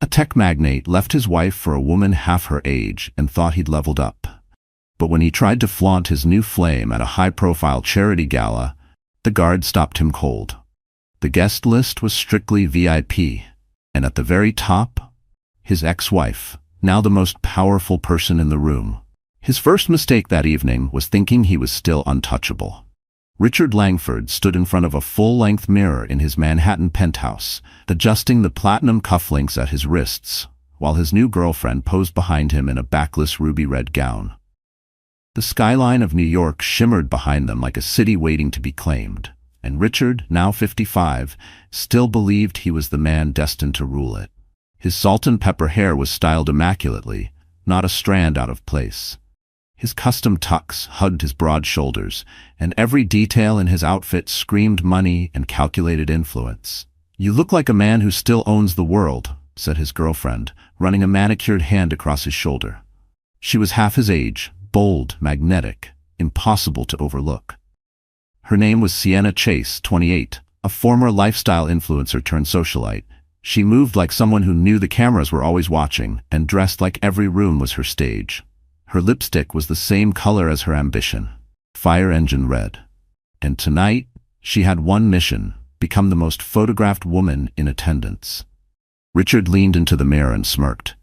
A tech magnate left his wife for a woman half her age and thought he'd leveled up. But when he tried to flaunt his new flame at a high-profile charity gala, the guard stopped him cold. The guest list was strictly VIP, and at the very top, his ex-wife, now the most powerful person in the room. His first mistake that evening was thinking he was still untouchable. Richard Langford stood in front of a full-length mirror in his Manhattan penthouse, adjusting the platinum cufflinks at his wrists, while his new girlfriend posed behind him in a backless ruby-red gown. The skyline of New York shimmered behind them like a city waiting to be claimed, and Richard, now 55, still believed he was the man destined to rule it. His salt-and-pepper hair was styled immaculately, not a strand out of place. His custom tux hugged his broad shoulders, and every detail in his outfit screamed money and calculated influence. "You look like a man who still owns the world," said his girlfriend, running a manicured hand across his shoulder. She was half his age, bold, magnetic, impossible to overlook. Her name was Sienna Chase, 28, a former lifestyle influencer turned socialite. She moved like someone who knew the cameras were always watching and dressed like every room was her stage. Her lipstick was the same color as her ambition, fire engine red. And tonight, she had one mission: become the most photographed woman in attendance. Richard leaned into the mirror and smirked.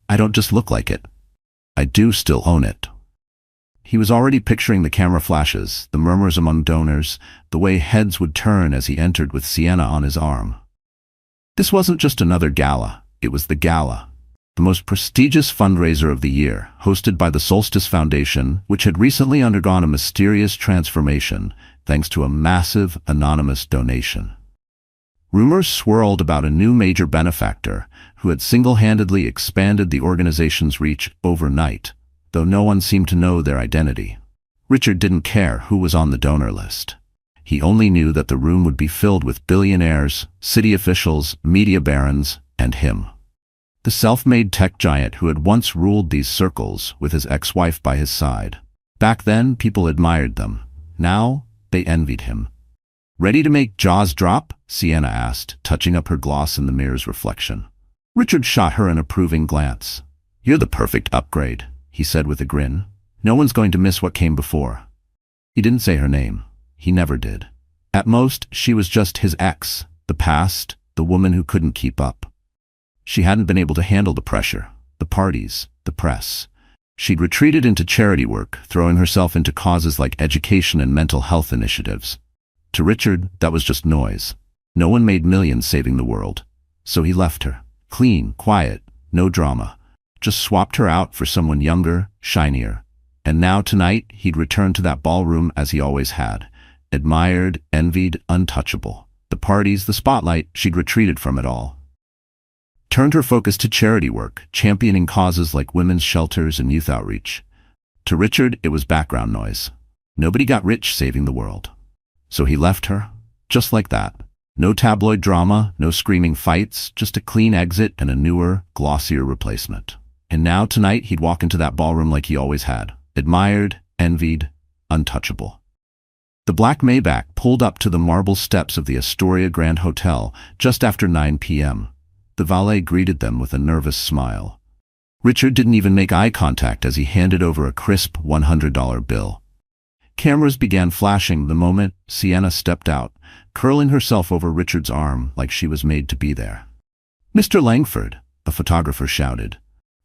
"I don't just look like it. I do still own it." He was already picturing the camera flashes, the murmurs among donors, the way heads would turn as he entered with Sienna on his arm. This wasn't just another gala, it was the gala. The most prestigious fundraiser of the year, hosted by the Solstice Foundation, which had recently undergone a mysterious transformation thanks to a massive, anonymous donation. Rumors swirled about a new major benefactor who had single-handedly expanded the organization's reach overnight, though no one seemed to know their identity. Richard didn't care who was on the donor list. He only knew that the room would be filled with billionaires, city officials, media barons, and him. The self-made tech giant who had once ruled these circles with his ex-wife by his side. Back then, people admired them. Now, they envied him. "Ready to make jaws drop?" Sienna asked, touching up her gloss in the mirror's reflection. Richard shot her an approving glance. "You're the perfect upgrade," he said with a grin. "No one's going to miss what came before." He didn't say her name. He never did. At most, she was just his ex, the past, the woman who couldn't keep up. She hadn't been able to handle the pressure, the parties, the press. She'd retreated into charity work, throwing herself into causes like education and mental health initiatives. To Richard, that was just noise. No one made millions saving the world. So he left her. Clean, quiet, no drama. Just swapped her out for someone younger, shinier. And now tonight, he'd returned to that ballroom as he always had. Admired, envied, untouchable. The parties, the spotlight, she'd retreated from it all. Turned her focus to charity work, championing causes like women's shelters and youth outreach. To Richard, it was background noise. Nobody got rich saving the world. So he left her, just like that. No tabloid drama, no screaming fights, just a clean exit and a newer, glossier replacement. And now tonight he'd walk into that ballroom like he always had. Admired, envied, untouchable. The black Maybach pulled up to the marble steps of the Astoria Grand Hotel just after 9 p.m. The valet greeted them with a nervous smile. Richard didn't even make eye contact as he handed over a crisp $100 bill. Cameras began flashing the moment Sienna stepped out, curling herself over Richard's arm like she was made to be there. "Mr. Langford," a photographer shouted.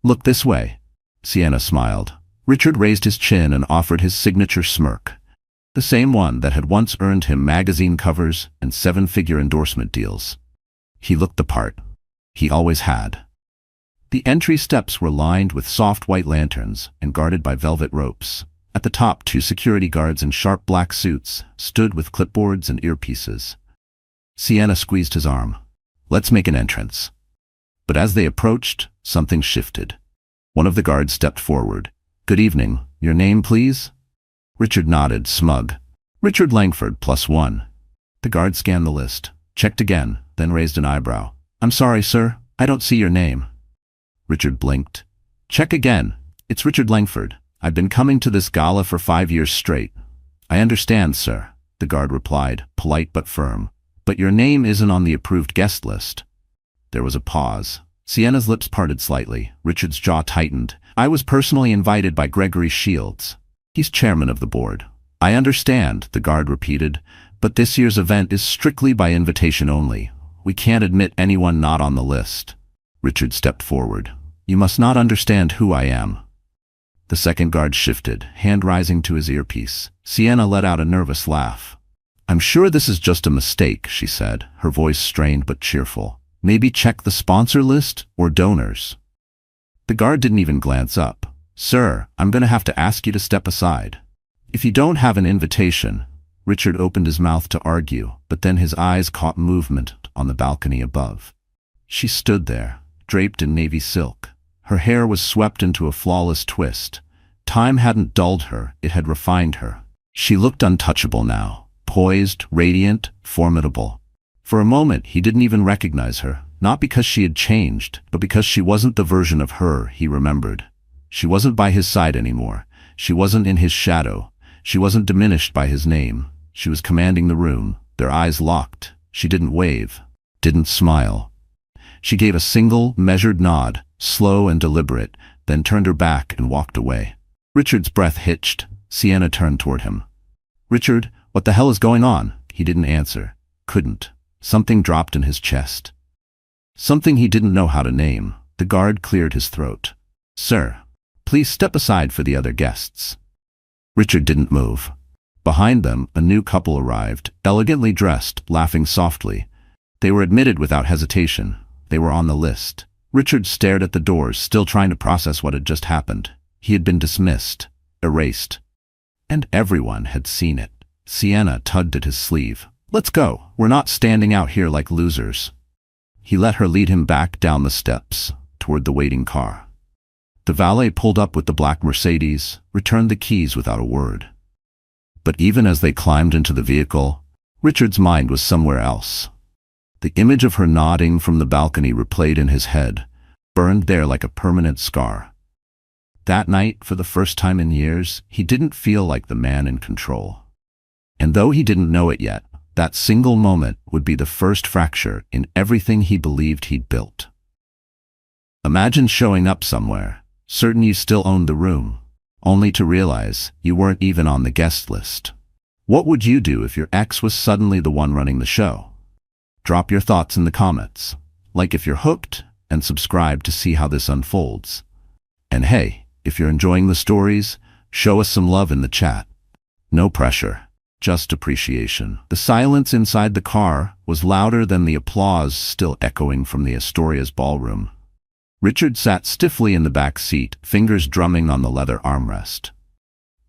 "Look this way." Sienna smiled. Richard raised his chin and offered his signature smirk, the same one that had once earned him magazine covers and seven-figure endorsement deals. He looked the part. He always had. The entry steps were lined with soft white lanterns and guarded by velvet ropes. At the top, 2 security guards in sharp black suits stood with clipboards and earpieces. Sienna squeezed his arm. "Let's make an entrance." But as they approached, something shifted. One of the guards stepped forward. "Good evening. Your name, please?" Richard nodded, smug. "Richard Langford, +1. The guard scanned the list, checked again, then raised an eyebrow. "I'm sorry, sir. I don't see your name." Richard blinked. "Check again. It's Richard Langford. I've been coming to this gala for 5 years straight." "I understand, sir," the guard replied, polite but firm. "But your name isn't on the approved guest list." There was a pause. Sienna's lips parted slightly. Richard's jaw tightened. I was personally invited by Gregory Shields. He's chairman of the board. I understand, the guard repeated, but this year's event is strictly by invitation only. We can't admit anyone not on the list. Richard stepped forward. You must not understand who I am. The second guard shifted, hand rising to his earpiece. Sienna let out a nervous laugh. I'm sure this is just a mistake, she said, her voice strained but cheerful. Maybe check the sponsor list or donors. The guard didn't even glance up. Sir, I'm going to have to ask you to step aside. If you don't have an invitation. Richard opened his mouth to argue, but then his eyes caught movement on the balcony above. She stood there, draped in navy silk. Her hair was swept into a flawless twist. Time hadn't dulled her, it had refined her. She looked untouchable now, poised, radiant, formidable. For a moment, he didn't even recognize her, not because she had changed, but because she wasn't the version of her he remembered. She wasn't by his side anymore. She wasn't in his shadow. She wasn't diminished by his name. She was commanding the room, their eyes locked. She didn't wave, didn't smile. She gave a single, measured nod, slow and deliberate, then turned her back and walked away. Richard's breath hitched. Sienna turned toward him. Richard, what the hell is going on? He didn't answer. Couldn't. Something dropped in his chest. Something he didn't know how to name. The guard cleared his throat. Sir, please step aside for the other guests. Richard didn't move. Behind them, a new couple arrived, elegantly dressed, laughing softly. They were admitted without hesitation. They were on the list. Richard stared at the doors, still trying to process what had just happened. He had been dismissed, erased. And everyone had seen it. Sienna tugged at his sleeve. Let's go. We're not standing out here like losers. He let her lead him back down the steps, toward the waiting car. The valet pulled up with the black Mercedes, returned the keys without a word. But even as they climbed into the vehicle, Richard's mind was somewhere else. The image of her nodding from the balcony replayed in his head, burned there like a permanent scar. That night, for the first time in years, he didn't feel like the man in control. And though he didn't know it yet, that single moment would be the first fracture in everything he believed he'd built. Imagine showing up somewhere, certain you still owned the room, only to realize you weren't even on the guest list. What would you do if your ex was suddenly the one running the show? Drop your thoughts in the comments. Like if you're hooked, and subscribe to see how this unfolds. And hey, if you're enjoying the stories, show us some love in the chat. No pressure, just appreciation. The silence inside the car was louder than the applause still echoing from the Astoria's ballroom. Richard sat stiffly in the back seat, fingers drumming on the leather armrest.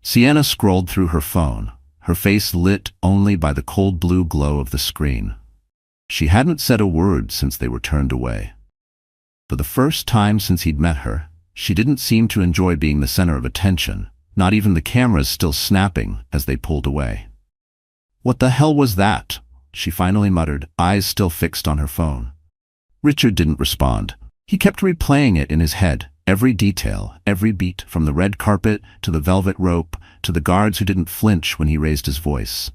Sienna scrolled through her phone, her face lit only by the cold blue glow of the screen. She hadn't said a word since they were turned away. For the first time since he'd met her, she didn't seem to enjoy being the center of attention, not even the cameras still snapping as they pulled away. What the hell was that? She finally muttered, eyes still fixed on her phone. Richard didn't respond. He kept replaying it in his head, every detail, every beat, from the red carpet to the velvet rope to the guards who didn't flinch when he raised his voice.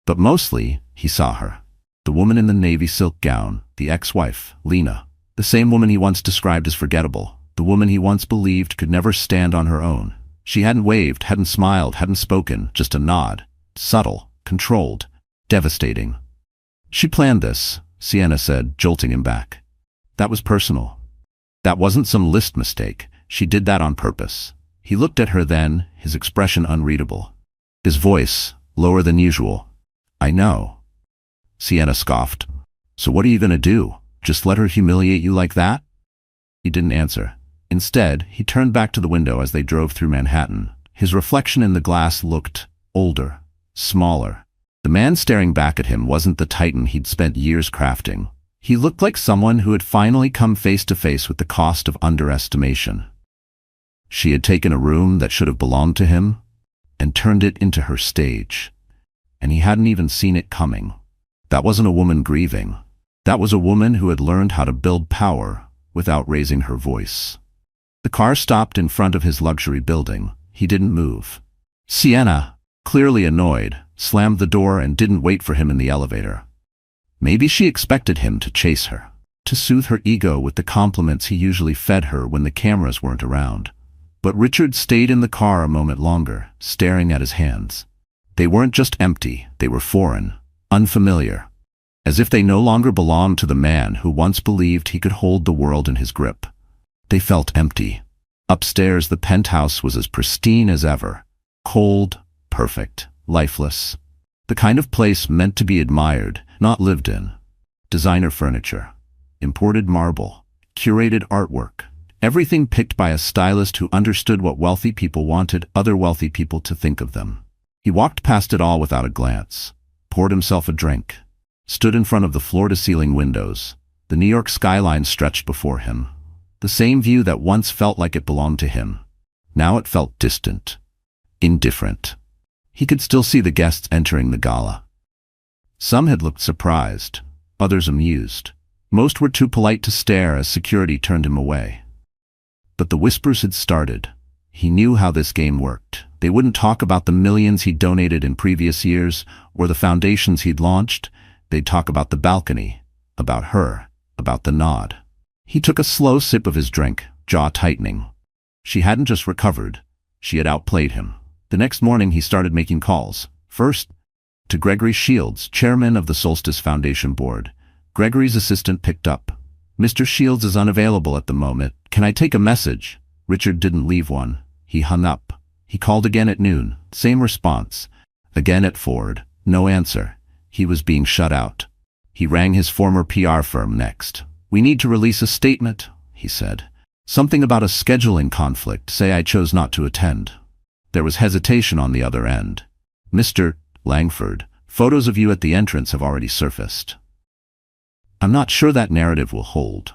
But mostly, he saw her. The woman in the navy silk gown, the ex-wife, Lena. The same woman he once described as forgettable, the woman he once believed could never stand on her own. She hadn't waved, hadn't smiled, hadn't spoken, just a nod. Subtle, controlled, devastating. She planned this, Sienna said, jolting him back. That was personal. That wasn't some list mistake. She did that on purpose. He looked at her then, his expression unreadable. His voice, lower than usual. I know. Sienna scoffed. So what are you gonna do? Just let her humiliate you like that? He didn't answer. Instead, he turned back to the window as they drove through Manhattan. His reflection in the glass looked older, smaller. The man staring back at him wasn't the titan he'd spent years crafting. He looked like someone who had finally come face to face with the cost of underestimation. She had taken a room that should have belonged to him and turned it into her stage. And he hadn't even seen it coming. That wasn't a woman grieving. That was a woman who had learned how to build power without raising her voice. The car stopped in front of his luxury building. He didn't move. Sienna, clearly annoyed, slammed the door and didn't wait for him in the elevator. Maybe she expected him to chase her. to soothe her ego with the compliments he usually fed her when the cameras weren't around. But Richard stayed in the car a moment longer, staring at his hands. They weren't just empty, they were foreign, unfamiliar, as if they no longer belonged to the man who once believed he could hold the world in his grip. They felt empty. Upstairs, the penthouse was as pristine as ever, cold, perfect, lifeless. The kind of place meant to be admired, not lived in. Designer furniture, imported marble, curated artwork, everything picked by a stylist who understood what wealthy people wanted other wealthy people to think of them. He walked past it all without a glance, poured himself a drink, stood in front of the floor-to-ceiling windows. The New York skyline stretched before him. The same view that once felt like it belonged to him. Now it felt distant, indifferent. He could still see the guests entering the gala. Some had looked surprised, others amused. Most were too polite to stare as security turned him away. But the whispers had started. He knew how this game worked. They wouldn't talk about the millions he'd donated in previous years or the foundations he'd launched. They'd talk about the balcony, about her, about the nod. He took a slow sip of his drink, jaw tightening. She hadn't just recovered, she had outplayed him. The next morning he started making calls. First, to Gregory Shields, chairman of the Solstice Foundation board. Gregory's assistant picked up. "Mr. Shields is unavailable at the moment. Can I take a message?" Richard didn't leave one. He hung up. He called again at noon. Same response. Again at Ford. No answer. He was being shut out. He rang his former PR firm next. "We need to release a statement," he said. "Something about a scheduling conflict. Say I chose not to attend." There was hesitation on the other end. "Mr. Langford, photos of you at the entrance have already surfaced. I'm not sure that narrative will hold."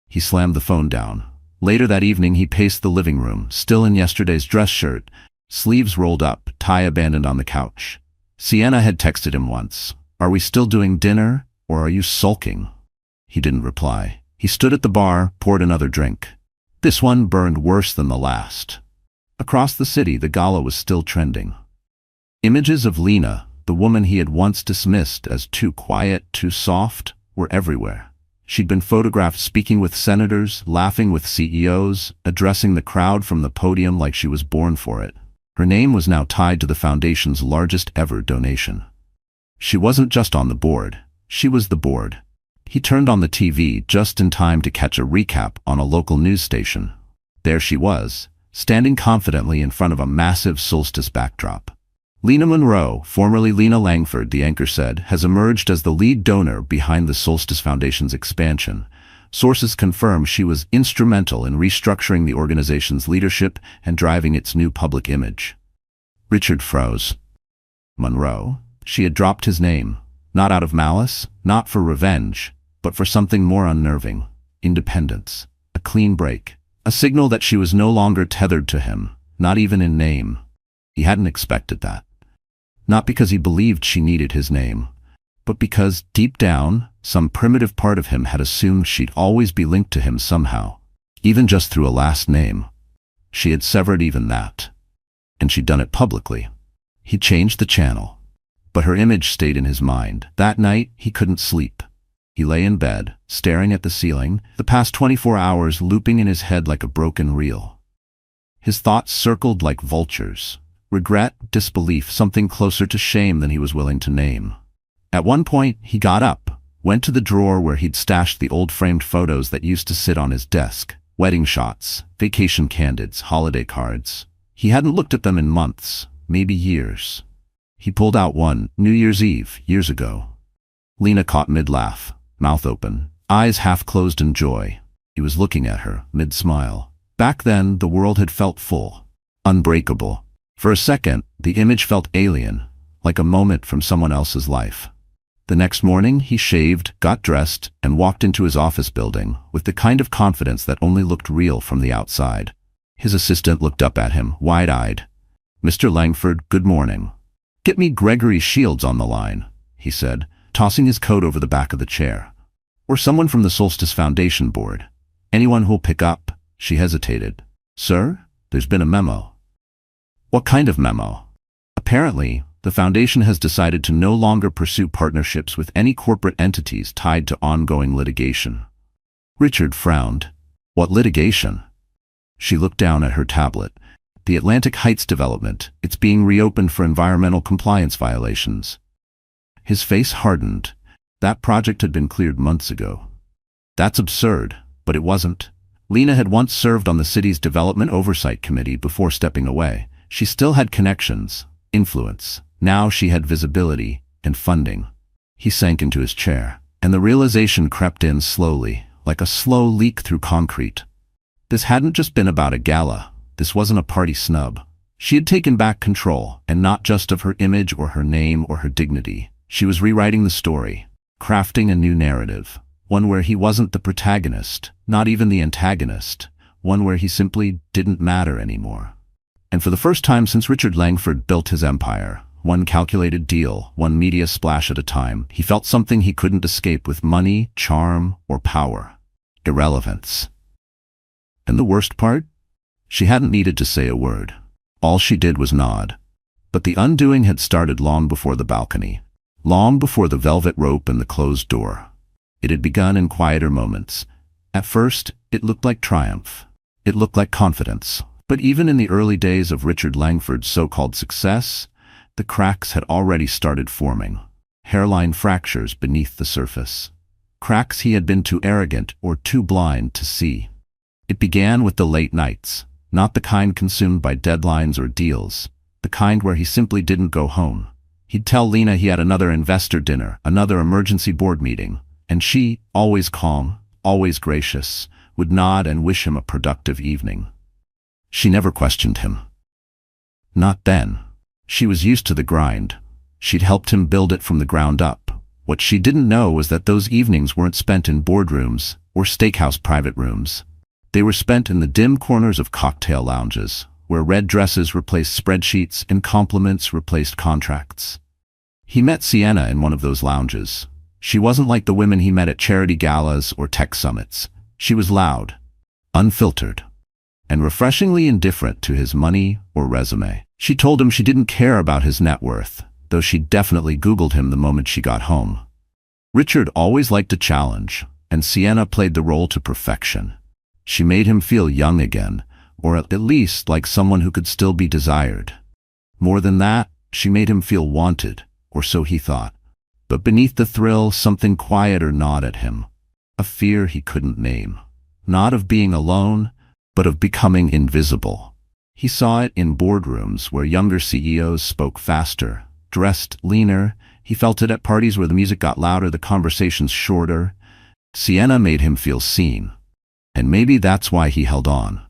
He slammed the phone down. Later that evening he paced the living room, still in yesterday's dress shirt, sleeves rolled up, tie abandoned on the couch. Sienna had texted him once, "Are we still doing dinner, or are you sulking?" He didn't reply. He stood at the bar, poured another drink. This one burned worse than the last. Across the city, the gala was still trending. Images of Lena, the woman he had once dismissed as too quiet, too soft, were everywhere. She'd been photographed speaking with senators, laughing with CEOs, addressing the crowd from the podium like she was born for it. Her name was now tied to the foundation's largest ever donation. She wasn't just on the board, she was the board. He turned on the TV just in time to catch a recap on a local news station. There she was, standing confidently in front of a massive solstice backdrop. Lena Monroe, formerly Lena Langford, the anchor said, has emerged as the lead donor behind the Solstice Foundation's expansion. Sources confirm she was instrumental in restructuring the organization's leadership and driving its new public image. Richard froze. Monroe? She had dropped his name, not out of malice, not for revenge, but for something more unnerving. Independence. A clean break. A signal that she was no longer tethered to him, not even in name. He hadn't expected that. Not because he believed she needed his name, but because, deep down, some primitive part of him had assumed she'd always be linked to him somehow, even just through a last name. She had severed even that. And she'd done it publicly. He changed the channel. But her image stayed in his mind. That night, he couldn't sleep. He lay in bed, staring at the ceiling, the past 24 hours looping in his head like a broken reel. His thoughts circled like vultures. Regret, disbelief, something closer to shame than he was willing to name. At one point, he got up, went to the drawer where he'd stashed the old framed photos that used to sit on his desk. Wedding shots, vacation candids, holiday cards. He hadn't looked at them in months, maybe years. He pulled out one, New Year's Eve, years ago. Lena caught mid-laugh, mouth open, eyes half-closed in joy. He was looking at her, mid-smile. Back then, the world had felt full, unbreakable. For a second, the image felt alien, like a moment from someone else's life. The next morning, he shaved, got dressed, and walked into his office building with the kind of confidence that only looked real from the outside. His assistant looked up at him, wide-eyed. "Mr. Langford, good morning." "Get me Gregory Shields on the line," he said, tossing his coat over the back of the chair. "Or someone from the Solstice Foundation board. Anyone who'll pick up." She hesitated. "Sir, there's been a memo." "What kind of memo?" "Apparently, the foundation has decided to no longer pursue partnerships with any corporate entities tied to ongoing litigation. Richard frowned. What litigation? She looked down at her tablet. The Atlantic Heights development. It's being reopened for environmental compliance violations. His face hardened. That project had been cleared months ago. That's absurd, but it wasn't. Lena had once served on the city's development oversight committee before stepping away. She still had connections, influence. Now she had visibility and funding. He sank into his chair, and the realization crept in slowly, like a slow leak through concrete. This hadn't just been about a gala. This wasn't a party snub. She had taken back control, and not just of her image or her name or her dignity. She was rewriting the story, crafting a new narrative, one where he wasn't the protagonist, not even the antagonist, one where he simply didn't matter anymore. And for the first time since Richard Langford built his empire, one calculated deal, one media splash at a time, he felt something he couldn't escape with money, charm, or power. Irrelevance. And the worst part? She hadn't needed to say a word. All she did was nod. But the undoing had started long before the balcony, long before the velvet rope and the closed door. It had begun in quieter moments. At first, it looked like triumph. It looked like confidence. But even in the early days of Richard Langford's so-called success, the cracks had already started forming. Hairline fractures beneath the surface. Cracks he had been too arrogant or too blind to see. It began with the late nights. Not the kind consumed by deadlines or deals, the kind where he simply didn't go home. He'd tell Lena he had another investor dinner, another emergency board meeting, and she, always calm, always gracious, would nod and wish him a productive evening. She never questioned him. Not then. She was used to the grind. She'd helped him build it from the ground up. What she didn't know was that those evenings weren't spent in boardrooms or steakhouse private rooms. They were spent in the dim corners of cocktail lounges, where red dresses replaced spreadsheets and compliments replaced contracts. He met Sienna in one of those lounges. She wasn't like the women he met at charity galas or tech summits. She was loud, unfiltered, and refreshingly indifferent to his money or resume. She told him she didn't care about his net worth, though she definitely Googled him the moment she got home. Richard always liked a challenge, and Sienna played the role to perfection. She made him feel young again, or at least like someone who could still be desired. More than that, she made him feel wanted, or so he thought. But beneath the thrill, something quieter gnawed at him. A fear he couldn't name. Not of being alone, but of becoming invisible. He saw it in boardrooms where younger CEOs spoke faster, dressed leaner. He felt it at parties where the music got louder, the conversations shorter. Sienna made him feel seen. And maybe that's why he held on.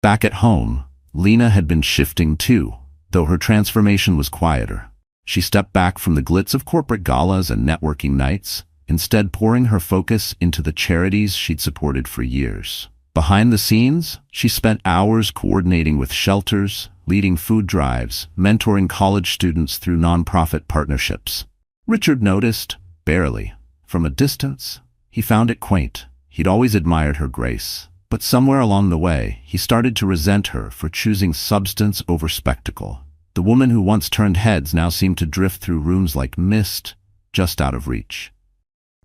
Back at home, Lena had been shifting too, though her transformation was quieter. She stepped back from the glitz of corporate galas and networking nights, instead pouring her focus into the charities she'd supported for years. Behind the scenes, she spent hours coordinating with shelters, leading food drives, mentoring college students through nonprofit partnerships. Richard noticed, barely. From a distance, he found it quaint. He'd always admired her grace, but somewhere along the way, he started to resent her for choosing substance over spectacle. The woman who once turned heads now seemed to drift through rooms like mist, just out of reach.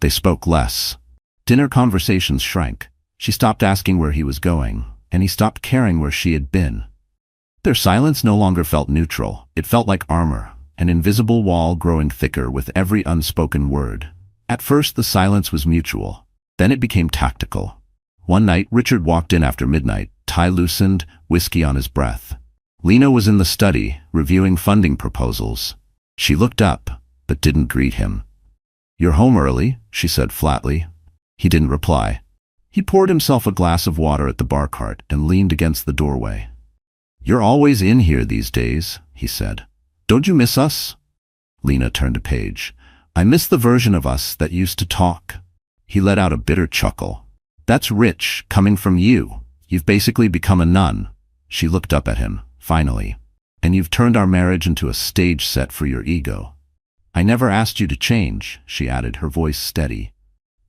They spoke less. Dinner conversations shrank. She stopped asking where he was going, and he stopped caring where she had been. Their silence no longer felt neutral. It felt like armor, an invisible wall growing thicker with every unspoken word. At first, the silence was mutual. Then it became tactical. One night, Richard walked in after midnight, tie loosened, whiskey on his breath. Lena was in the study, reviewing funding proposals. She looked up, but didn't greet him. "You're home early," she said flatly. He didn't reply. He poured himself a glass of water at the bar cart and leaned against the doorway. "You're always in here these days," he said. "Don't you miss us?" Lena turned a page. "I miss the version of us that used to talk." He let out a bitter chuckle. "That's rich, coming from you. You've basically become a nun." She looked up at him, finally. "And you've turned our marriage into a stage set for your ego." "I never asked you to change," she added, her voice steady.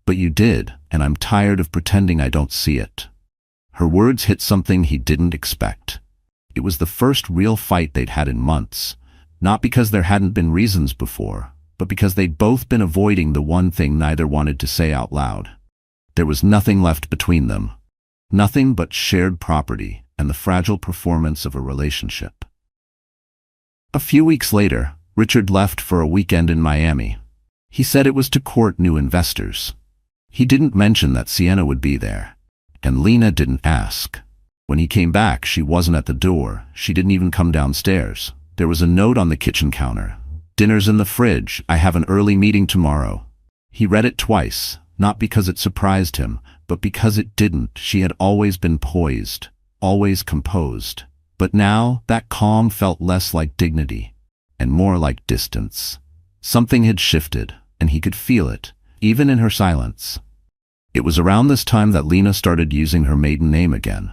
"But you did, and I'm tired of pretending I don't see it." Her words hit something he didn't expect. It was the first real fight they'd had in months, not because there hadn't been reasons before, but because they'd both been avoiding the one thing neither wanted to say out loud. There was nothing left between them. Nothing but shared property and the fragile performance of a relationship. A few weeks later, Richard left for a weekend in Miami. He said it was to court new investors. He didn't mention that Sienna would be there, and Lena didn't ask. When he came back, she wasn't at the door. She didn't even come downstairs. There was a note on the kitchen counter. "Dinner's in the fridge. I have an early meeting tomorrow." He read it twice, not because it surprised him, but because it didn't. She had always been poised, always composed. But now, that calm felt less like dignity, and more like distance. Something had shifted, and he could feel it, even in her silence. It was around this time that Lena started using her maiden name again.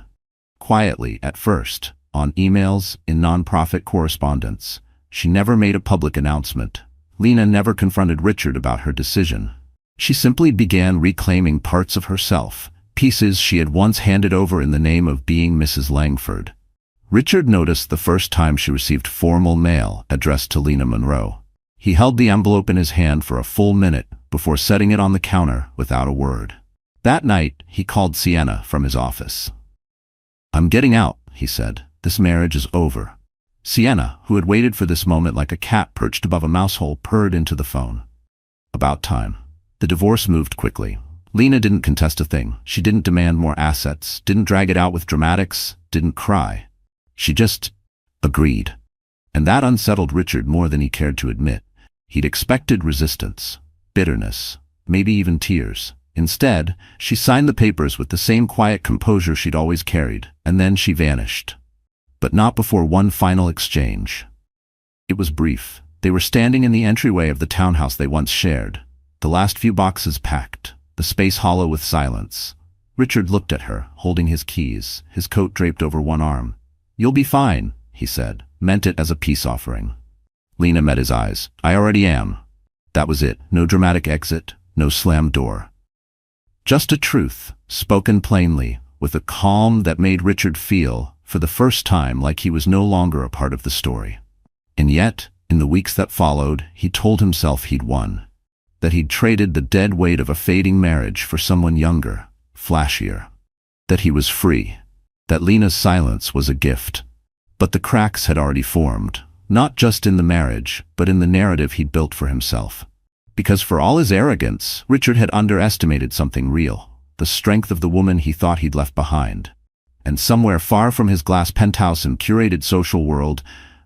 Quietly, at first, on emails, in nonprofit correspondence. She never made a public announcement. Lena never confronted Richard about her decision. She simply began reclaiming parts of herself, pieces she had once handed over in the name of being Mrs. Langford. Richard noticed the first time she received formal mail addressed to Lena Monroe. He held the envelope in his hand for a full minute before setting it on the counter without a word. That night, he called Sienna from his office. "I'm getting out," he said. "This marriage is over." Sienna, who had waited for this moment like a cat perched above a mousehole, purred into the phone. About time. The divorce moved quickly. Lena didn't contest a thing. She didn't demand more assets, didn't drag it out with dramatics, didn't cry. She just agreed. And that unsettled Richard more than he cared to admit. He'd expected resistance, bitterness, maybe even tears. Instead, she signed the papers with the same quiet composure she'd always carried, and then she vanished. But not before one final exchange. It was brief. They were standing in the entryway of the townhouse they once shared, the last few boxes packed, the space hollow with silence. Richard looked at her, holding his keys, his coat draped over one arm. "You'll be fine," he said, meant it as a peace offering. Lena met his eyes. "I already am." That was it. No dramatic exit, no slammed door. Just a truth, spoken plainly, with a calm that made Richard feel, for the first time, like he was no longer a part of the story. And yet, in the weeks that followed, he told himself he'd won. That he'd traded the dead weight of a fading marriage for someone younger, flashier. That he was free. That Lena's silence was a gift. But the cracks had already formed, not just in the marriage, but in the narrative he'd built for himself. Because for all his arrogance, Richard had underestimated something real, the strength of the woman he thought he'd left behind. And somewhere far from his glass penthouse and curated social world,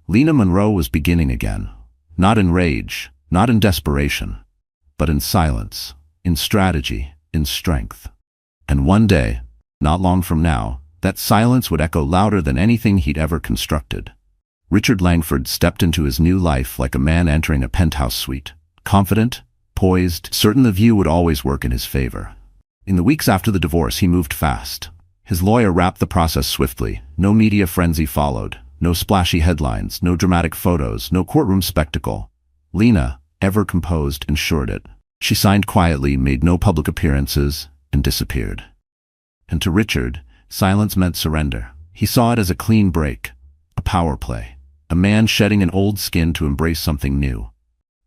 Lena Monroe was beginning again. Not in rage, not in desperation, but in silence, in strategy, in strength. And one day, not long from now, that silence would echo louder than anything he'd ever constructed. Richard Langford stepped into his new life like a man entering a penthouse suite. Confident, poised, certain the view would always work in his favor. In the weeks after the divorce, he moved fast. His lawyer wrapped the process swiftly. No media frenzy followed. No splashy headlines, no dramatic photos, no courtroom spectacle. Lena, ever composed, ensured it. She signed quietly, made no public appearances, and disappeared. And to Richard, silence meant surrender. He saw it as a clean break, a power play, a man shedding an old skin to embrace something new.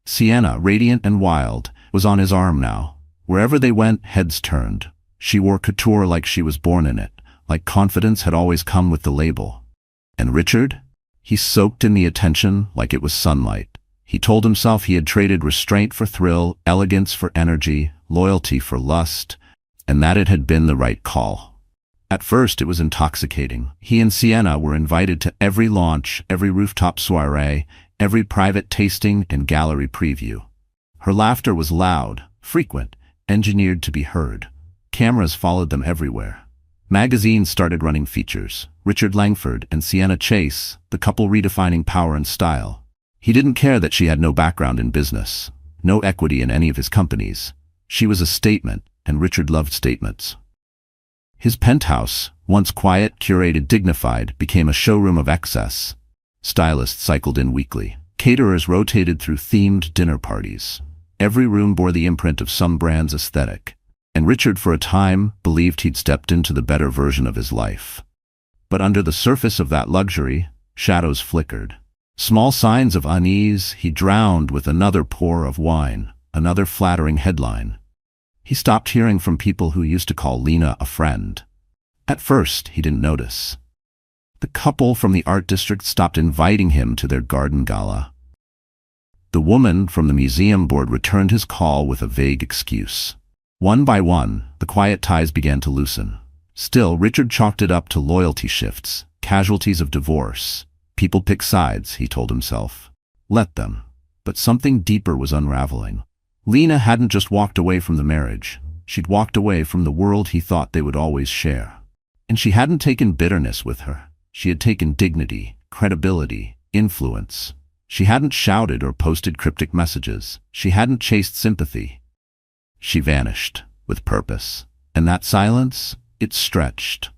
Sienna, radiant and wild, was on his arm now. Wherever they went, heads turned. She wore couture like she was born in it, like confidence had always come with the label. And Richard? He soaked in the attention like it was sunlight. He told himself he had traded restraint for thrill, elegance for energy, loyalty for lust, and that it had been the right call. At first it was intoxicating. He and Sienna were invited to every launch, every rooftop soiree, every private tasting and gallery preview. Her laughter was loud, frequent, engineered to be heard. Cameras followed them everywhere. Magazines started running features. Richard Langford and Sienna Chase, the couple redefining power and style. He didn't care that she had no background in business, no equity in any of his companies. She was a statement, and Richard loved statements. His penthouse, once quiet, curated, dignified, became a showroom of excess. Stylists cycled in weekly. Caterers rotated through themed dinner parties. Every room bore the imprint of some brand's aesthetic. And Richard, for a time, believed he'd stepped into the better version of his life. But under the surface of that luxury, shadows flickered. Small signs of unease he drowned with another pour of wine, another flattering headline. He stopped hearing from people who used to call Lena a friend. At first, he didn't notice. The couple from the art district stopped inviting him to their garden gala. The woman from the museum board returned his call with a vague excuse. One by one, the quiet ties began to loosen. Still, Richard chalked it up to loyalty shifts, casualties of divorce. People pick sides, he told himself. Let them. But something deeper was unraveling. Lena hadn't just walked away from the marriage. She'd walked away from the world he thought they would always share. And she hadn't taken bitterness with her. She had taken dignity, credibility, influence. She hadn't shouted or posted cryptic messages. She hadn't chased sympathy. She vanished, with purpose. And that silence, it stretched.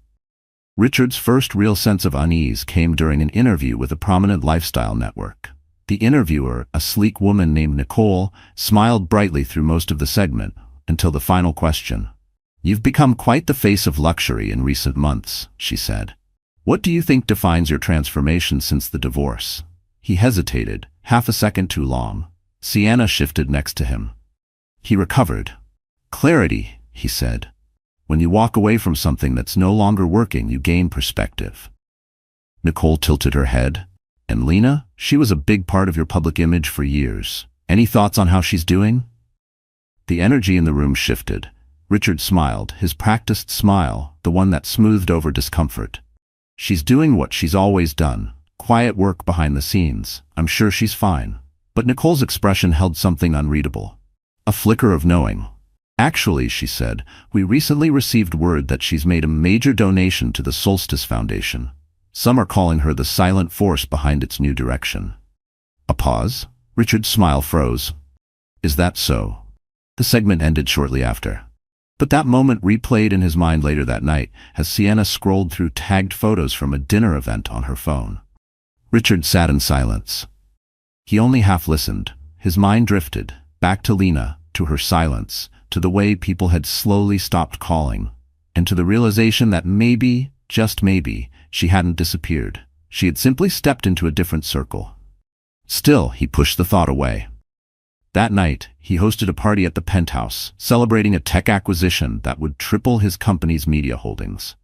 Richard's first real sense of unease came during an interview with a prominent lifestyle network. The interviewer, a sleek woman named Nicole, smiled brightly through most of the segment, until the final question. "You've become quite the face of luxury in recent months," she said. "What do you think defines your transformation since the divorce?" He hesitated, half a second too long. Sienna shifted next to him. He recovered. "Clarity," he said. "When you walk away from something that's no longer working, you gain perspective." Nicole tilted her head. "And Lena, she was a big part of your public image for years. Any thoughts on how she's doing?" The energy in the room shifted. Richard smiled, his practiced smile, the one that smoothed over discomfort. "She's doing what she's always done. Quiet work behind the scenes. I'm sure she's fine." But Nicole's expression held something unreadable. A flicker of knowing. "Actually," she said, "we recently received word that she's made a major donation to the Solstice Foundation. Some are calling her the silent force behind its new direction." A pause. Richard's smile froze. "Is that so?" The segment ended shortly after. But that moment replayed in his mind later that night as Sienna scrolled through tagged photos from a dinner event on her phone. Richard sat in silence. He only half listened. His mind drifted, back to Lena, to her silence, to the way people had slowly stopped calling, and to the realization that maybe, just maybe, she hadn't disappeared. She had simply stepped into a different circle. Still, he pushed the thought away. That night, he hosted a party at the penthouse, celebrating a tech acquisition that would triple his company's media holdings.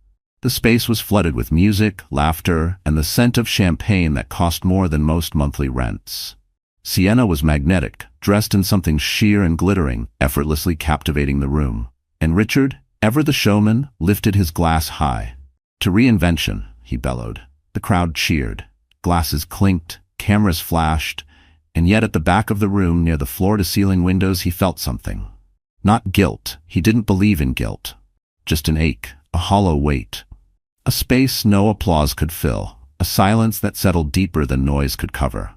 The space was flooded with music, laughter, and the scent of champagne that cost more than most monthly rents. Sienna was magnetic, dressed in something sheer and glittering, effortlessly captivating the room. And Richard, ever the showman, lifted his glass high. "To reinvention," he bellowed. The crowd cheered. Glasses clinked, cameras flashed, and yet at the back of the room, near the floor-to-ceiling windows, he felt something. Not guilt. He didn't believe in guilt. Just an ache, a hollow weight. A space no applause could fill, a silence that settled deeper than noise could cover.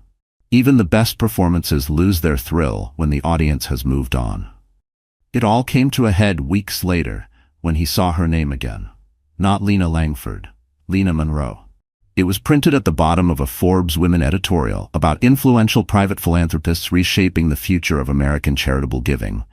Even the best performances lose their thrill when the audience has moved on. It all came to a head weeks later, when he saw her name again. Not Lena Langford, Lena Monroe. It was printed at the bottom of a Forbes Women editorial about influential private philanthropists reshaping the future of American charitable giving.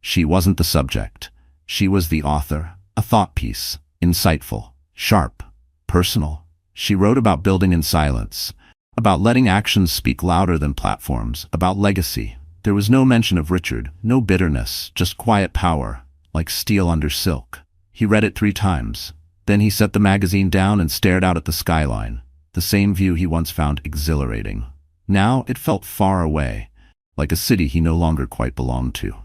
She wasn't the subject. She was the author, a thought piece, insightful, sharp, personal. She wrote about building in silence, about letting actions speak louder than platforms, about legacy. There was no mention of Richard, no bitterness, just quiet power, like steel under silk. He read it 3 times. Then he set the magazine down and stared out at the skyline, the same view he once found exhilarating. Now it felt far away, like a city he no longer quite belonged to.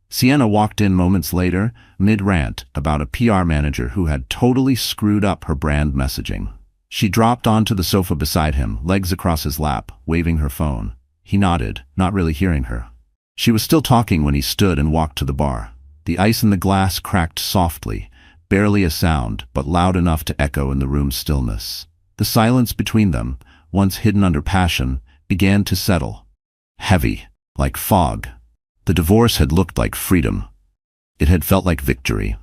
Sienna walked in moments later, mid-rant, about a PR manager who had totally screwed up her brand messaging. She dropped onto the sofa beside him, legs across his lap, waving her phone. He nodded, not really hearing her. She was still talking when he stood and walked to the bar. The ice in the glass cracked softly, barely a sound, but loud enough to echo in the room's stillness. The silence between them, once hidden under passion, began to settle. Heavy, like fog. The divorce had looked like freedom. It had felt like victory.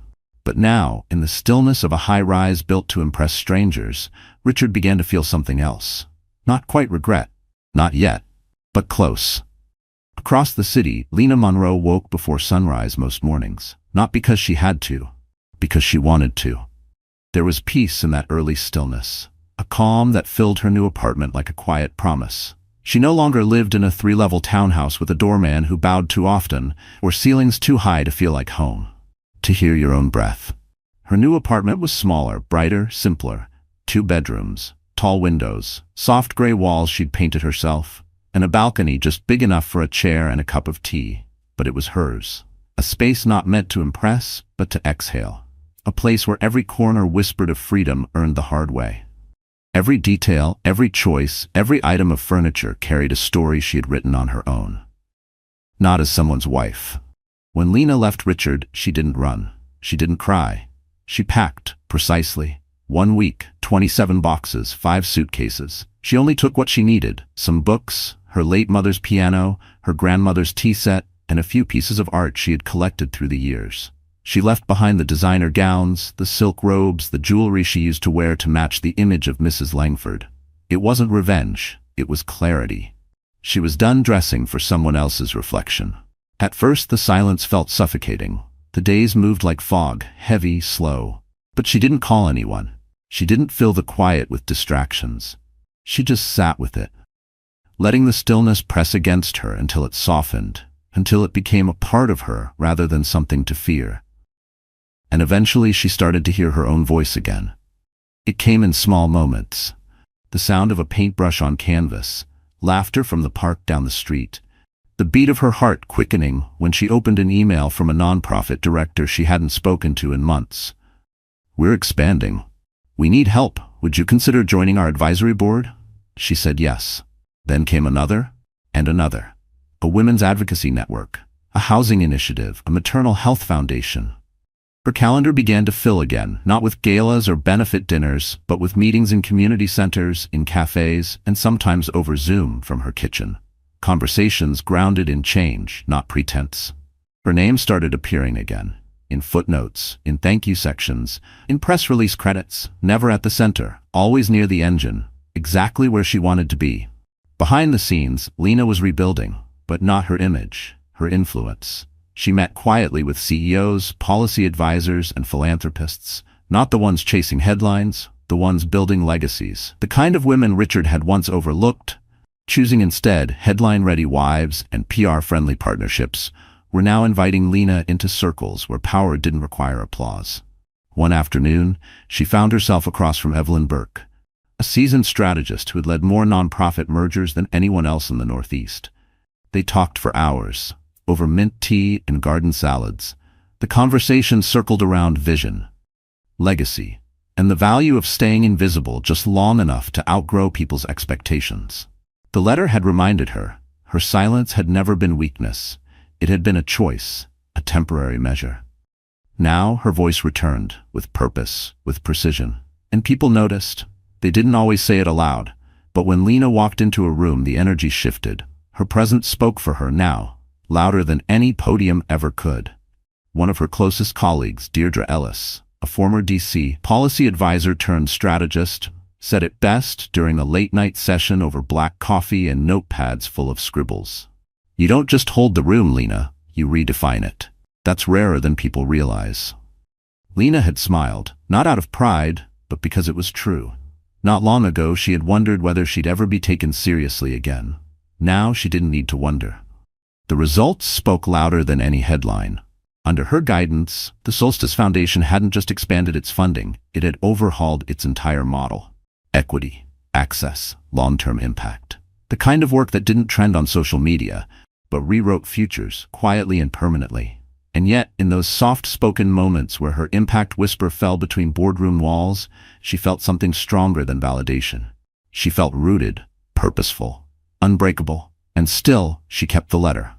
But now, in the stillness of a high-rise built to impress strangers, Richard began to feel something else. Not quite regret. Not yet. But close. Across the city, Lena Monroe woke before sunrise most mornings. Not because she had to. Because she wanted to. There was peace in that early stillness, a calm that filled her new apartment like a quiet promise. She no longer lived in a 3-level townhouse with a doorman who bowed too often, or ceilings too high to feel like home. to hear your own breath. Her new apartment was smaller, brighter, simpler. 2 bedrooms, tall windows, soft gray walls she'd painted herself, and a balcony just big enough for a chair and a cup of tea. But it was hers. A space not meant to impress, but to exhale. A place where every corner whispered of freedom earned the hard way. Every detail, every choice, every item of furniture carried a story she had written on her own. Not as someone's wife. When Lena left Richard, she didn't run. She didn't cry. She packed, precisely. 1 week, 27 boxes, 5 suitcases. She only took what she needed: some books, her late mother's piano, her grandmother's tea set, and a few pieces of art she had collected through the years. She left behind the designer gowns, the silk robes, the jewelry she used to wear to match the image of Mrs. Langford. It wasn't revenge, it was clarity. She was done dressing for someone else's reflection. At first the silence felt suffocating. The days moved like fog, heavy, slow. But she didn't call anyone. She didn't fill the quiet with distractions. She just sat with it, letting the stillness press against her until it softened, until it became a part of her rather than something to fear. And eventually she started to hear her own voice again. It came in small moments. The sound of a paintbrush on canvas, laughter from the park down the street, the beat of her heart quickening when she opened an email from a nonprofit director she hadn't spoken to in months. "We're expanding. We need help. Would you consider joining our advisory board?" She said yes. Then came another and another. A women's advocacy network, a housing initiative, a maternal health foundation. Her calendar began to fill again, not with galas or benefit dinners, but with meetings in community centers, in cafes, and sometimes over Zoom from her kitchen. Conversations grounded in change, not pretense. Her name started appearing again, in footnotes, in thank you sections, in press release credits, never at the center, always near the engine, exactly where she wanted to be. Behind the scenes, Lena was rebuilding, but not her image, her influence. She met quietly with CEOs, policy advisors, and philanthropists, not the ones chasing headlines, the ones building legacies, the kind of women Richard had once overlooked, choosing instead headline-ready wives and PR-friendly partnerships, were now inviting Lena into circles where power didn't require applause. One afternoon, she found herself across from Evelyn Burke, a seasoned strategist who had led more nonprofit mergers than anyone else in the Northeast. They talked for hours, over mint tea and garden salads. The conversation circled around vision, legacy, and the value of staying invisible just long enough to outgrow people's expectations. The letter had reminded her, her silence had never been weakness. It had been a choice, a temporary measure. Now her voice returned, with purpose, with precision. And people noticed. They didn't always say it aloud, but when Lena walked into a room the energy shifted. Her presence spoke for her now, louder than any podium ever could. One of her closest colleagues, Deirdre Ellis, a former DC policy advisor turned strategist, said it best during a late-night session over black coffee and notepads full of scribbles. "You don't just hold the room, Lena, you redefine it. That's rarer than people realize." Lena had smiled, not out of pride, but because it was true. Not long ago she had wondered whether she'd ever be taken seriously again. Now she didn't need to wonder. The results spoke louder than any headline. Under her guidance, the Solstice Foundation hadn't just expanded its funding, it had overhauled its entire model. Equity, access, long-term impact. The kind of work that didn't trend on social media, but rewrote futures quietly and permanently. And yet, in those soft-spoken moments where her impact whisper fell between boardroom walls, she felt something stronger than validation. She felt rooted, purposeful, unbreakable, and still, she kept the letter.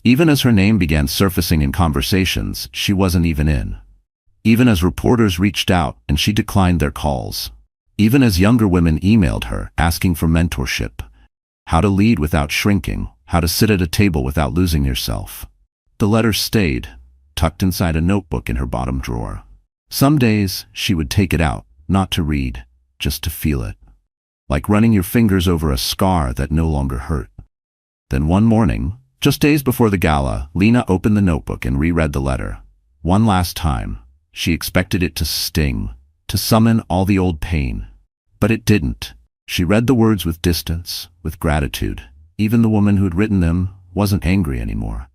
Even as her name began surfacing in conversations she wasn't even in. Even as reporters reached out and she declined their calls. Even as younger women emailed her asking for mentorship. How to lead without shrinking, how to sit at a table without losing yourself. The letter stayed, tucked inside a notebook in her bottom drawer. Some days she would take it out, not to read, just to feel it. Like running your fingers over a scar that no longer hurt. Then one morning, just days before the gala, Lena opened the notebook and reread the letter. One last time. She expected it to sting, to summon all the old pain. But it didn't. She read the words with distance, with gratitude. Even the woman who'd written them wasn't angry anymore.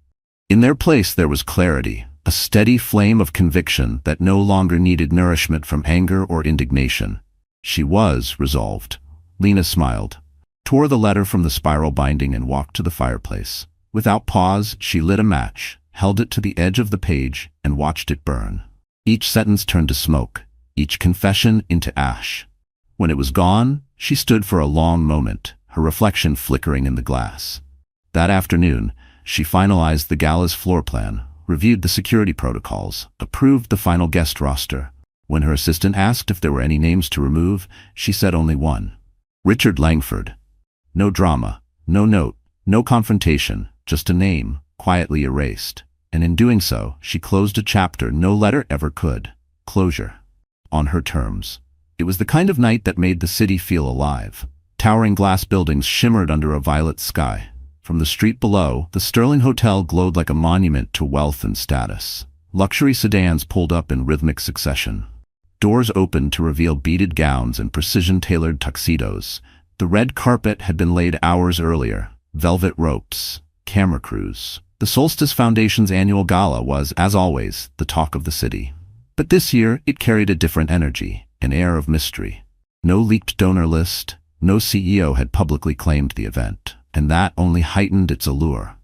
In their place there was clarity, a steady flame of conviction that no longer needed nourishment from anger or indignation. She was resolved. Lena smiled, tore the letter from the spiral binding and walked to the fireplace. Without pause, she lit a match, held it to the edge of the page, and watched it burn. Each sentence turned to smoke, each confession into ash. When it was gone, she stood for a long moment, her reflection flickering in the glass. That afternoon, she finalized the gala's floor plan, reviewed the security protocols, approved the final guest roster. When her assistant asked if there were any names to remove, she said only one: Richard Langford. No drama, no note, no confrontation, just a name, quietly erased. And in doing so, she closed a chapter no letter ever could. Closure. On her terms. It was the kind of night that made the city feel alive. Towering glass buildings shimmered under a violet sky. From the street below, the Sterling Hotel glowed like a monument to wealth and status. Luxury sedans pulled up in rhythmic succession. Doors opened to reveal beaded gowns and precision-tailored tuxedos. The red carpet had been laid hours earlier. Velvet ropes. Camera crews. The Solstice Foundation's annual gala was, as always, the talk of the city. But this year, it carried a different energy, an air of mystery. No leaked donor list, no CEO had publicly claimed the event, and that only heightened its allure.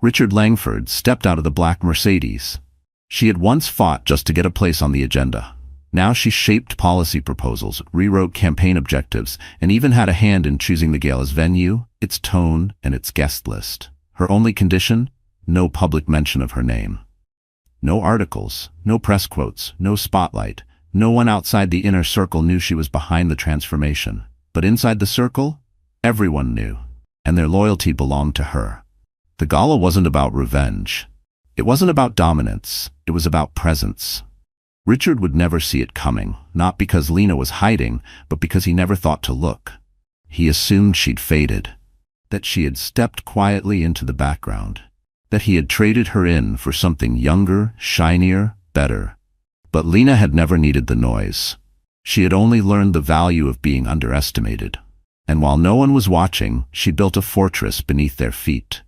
Richard Langford stepped out of the black Mercedes. She had once fought just to get a place on the agenda. Now she shaped policy proposals, rewrote campaign objectives, and even had a hand in choosing the gala's venue, its tone, and its guest list. Her only condition? No public mention of her name. No articles, no press quotes, no spotlight. No one outside the inner circle knew she was behind the transformation. But inside the circle, everyone knew, and their loyalty belonged to her. The gala wasn't about revenge. It wasn't about dominance. It was about presence. Richard would never see it coming, not because Lena was hiding, but because he never thought to look. He assumed she'd faded, that she had stepped quietly into the background, that he had traded her in for something younger, shinier, better. But Lena had never needed the noise. She had only learned the value of being underestimated. And while no one was watching, she built a fortress beneath their feet.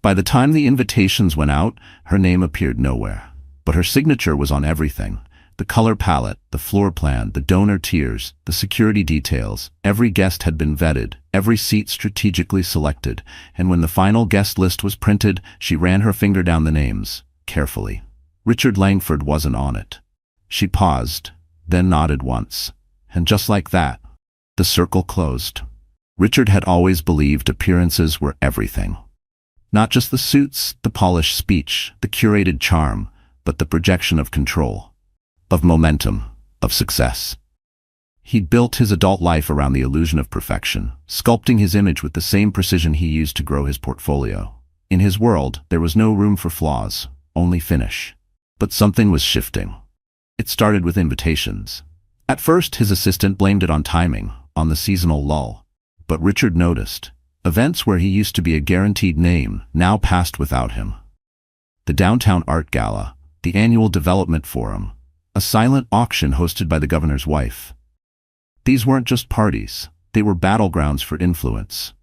By the time the invitations went out, her name appeared nowhere. But her signature was on everything. The color palette, the floor plan, the donor tiers, the security details. Every guest had been vetted, every seat strategically selected, and when the final guest list was printed, she ran her finger down the names, carefully. Richard Langford wasn't on it. She paused, then nodded once, and just like that, the circle closed. Richard had always believed appearances were everything. Not just the suits, the polished speech, the curated charm, but the projection of control, of momentum, of success. He'd built his adult life around the illusion of perfection, sculpting his image with the same precision he used to grow his portfolio. In his world, there was no room for flaws, only finish. But something was shifting. It started with invitations. At first, his assistant blamed it on timing, on the seasonal lull. But Richard noticed. Events where he used to be a guaranteed name now passed without him. The Downtown Art Gala, the annual development forum, a silent auction hosted by the governor's wife. These weren't just parties, they were battlegrounds for influence.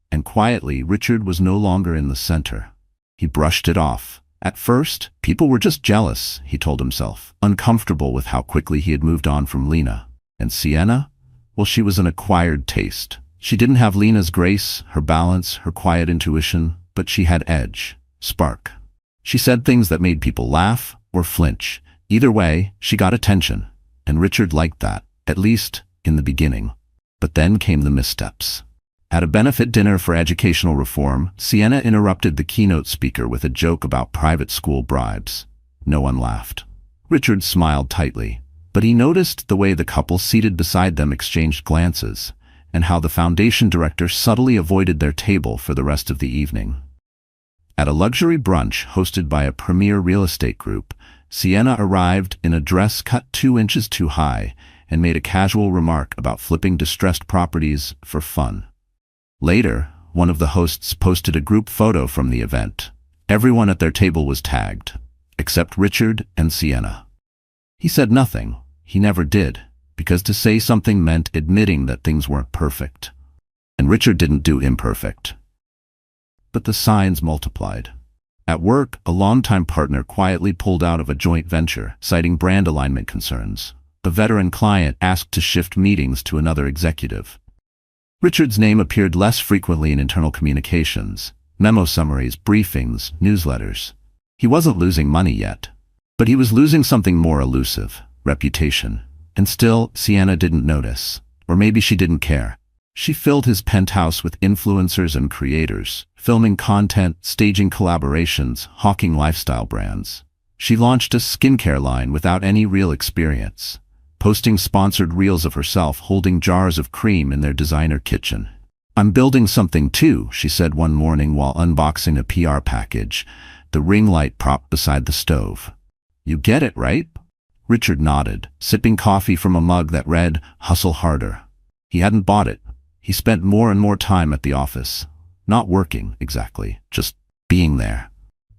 And quietly, Richard was no longer in the center. He brushed it off. At first, people were just jealous, he told himself, uncomfortable with how quickly he had moved on from Lena. And Sienna? Well, she was an acquired taste. She didn't have Lena's grace, her balance, her quiet intuition, but she had edge, spark. She said things that made people laugh or flinch. Either way, she got attention, and Richard liked that, at least in the beginning. But then came the missteps. At a benefit dinner for educational reform, Sienna interrupted the keynote speaker with a joke about private school bribes. No one laughed. Richard smiled tightly, but he noticed the way the couple seated beside them exchanged glances, and how the foundation director subtly avoided their table for the rest of the evening. At a luxury brunch hosted by a premier real estate group, Sienna arrived in a dress cut 2 inches too high and made a casual remark about flipping distressed properties for fun. Later, one of the hosts posted a group photo from the event. Everyone at their table was tagged, except Richard and Sienna. He said nothing. He never did, because to say something meant admitting that things weren't perfect. And Richard didn't do imperfect. But the signs multiplied. At work, a longtime partner quietly pulled out of a joint venture, citing brand alignment concerns. A veteran client asked to shift meetings to another executive. Richard's name appeared less frequently in internal communications, memo summaries, briefings, newsletters. He wasn't losing money yet, but he was losing something more elusive: reputation. And still, Sienna didn't notice. Or maybe she didn't care. She filled his penthouse with influencers and creators, filming content, staging collaborations, hawking lifestyle brands. She launched a skincare line without any real experience, posting sponsored reels of herself holding jars of cream in their designer kitchen. "I'm building something too," she said one morning while unboxing a PR package, the ring light propped beside the stove. "You get it, right?" Richard nodded, sipping coffee from a mug that read, "Hustle harder." He hadn't bought it. He spent more and more time at the office. Not working, exactly, just being there.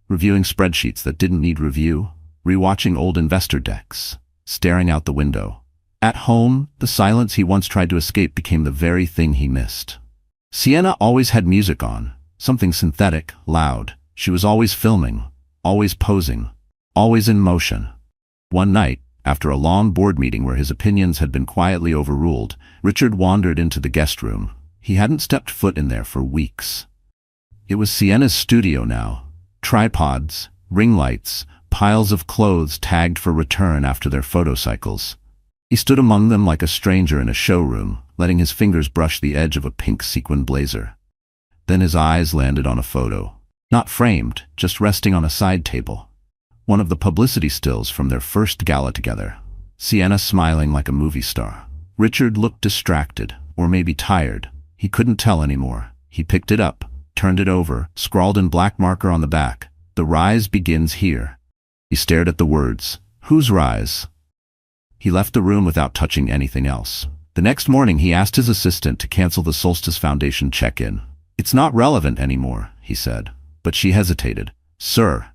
Reviewing spreadsheets that didn't need review, rewatching old investor decks, staring out the window. At home, the silence he once tried to escape became the very thing he missed. Sienna always had music on, something synthetic, loud. She was always filming, always posing, always in motion. One night, after a long board meeting where his opinions had been quietly overruled, Richard wandered into the guest room. He hadn't stepped foot in there for weeks. It was Sienna's studio now. Tripods, ring lights, piles of clothes tagged for return after their photo cycles. He stood among them like a stranger in a showroom, letting his fingers brush the edge of a pink sequin blazer. Then his eyes landed on a photo. Not framed, just resting on a side table. One of the publicity stills from their first gala together. Sienna smiling like a movie star. Richard looked distracted, or maybe tired. He couldn't tell anymore. He picked it up, turned it over, scrawled in black marker on the back, "The rise begins here." He stared at the words. Whose rise? He left the room without touching anything else. The next morning he asked his assistant to cancel the Solstice Foundation check-in. "It's not relevant anymore," he said. But she hesitated. "Sir,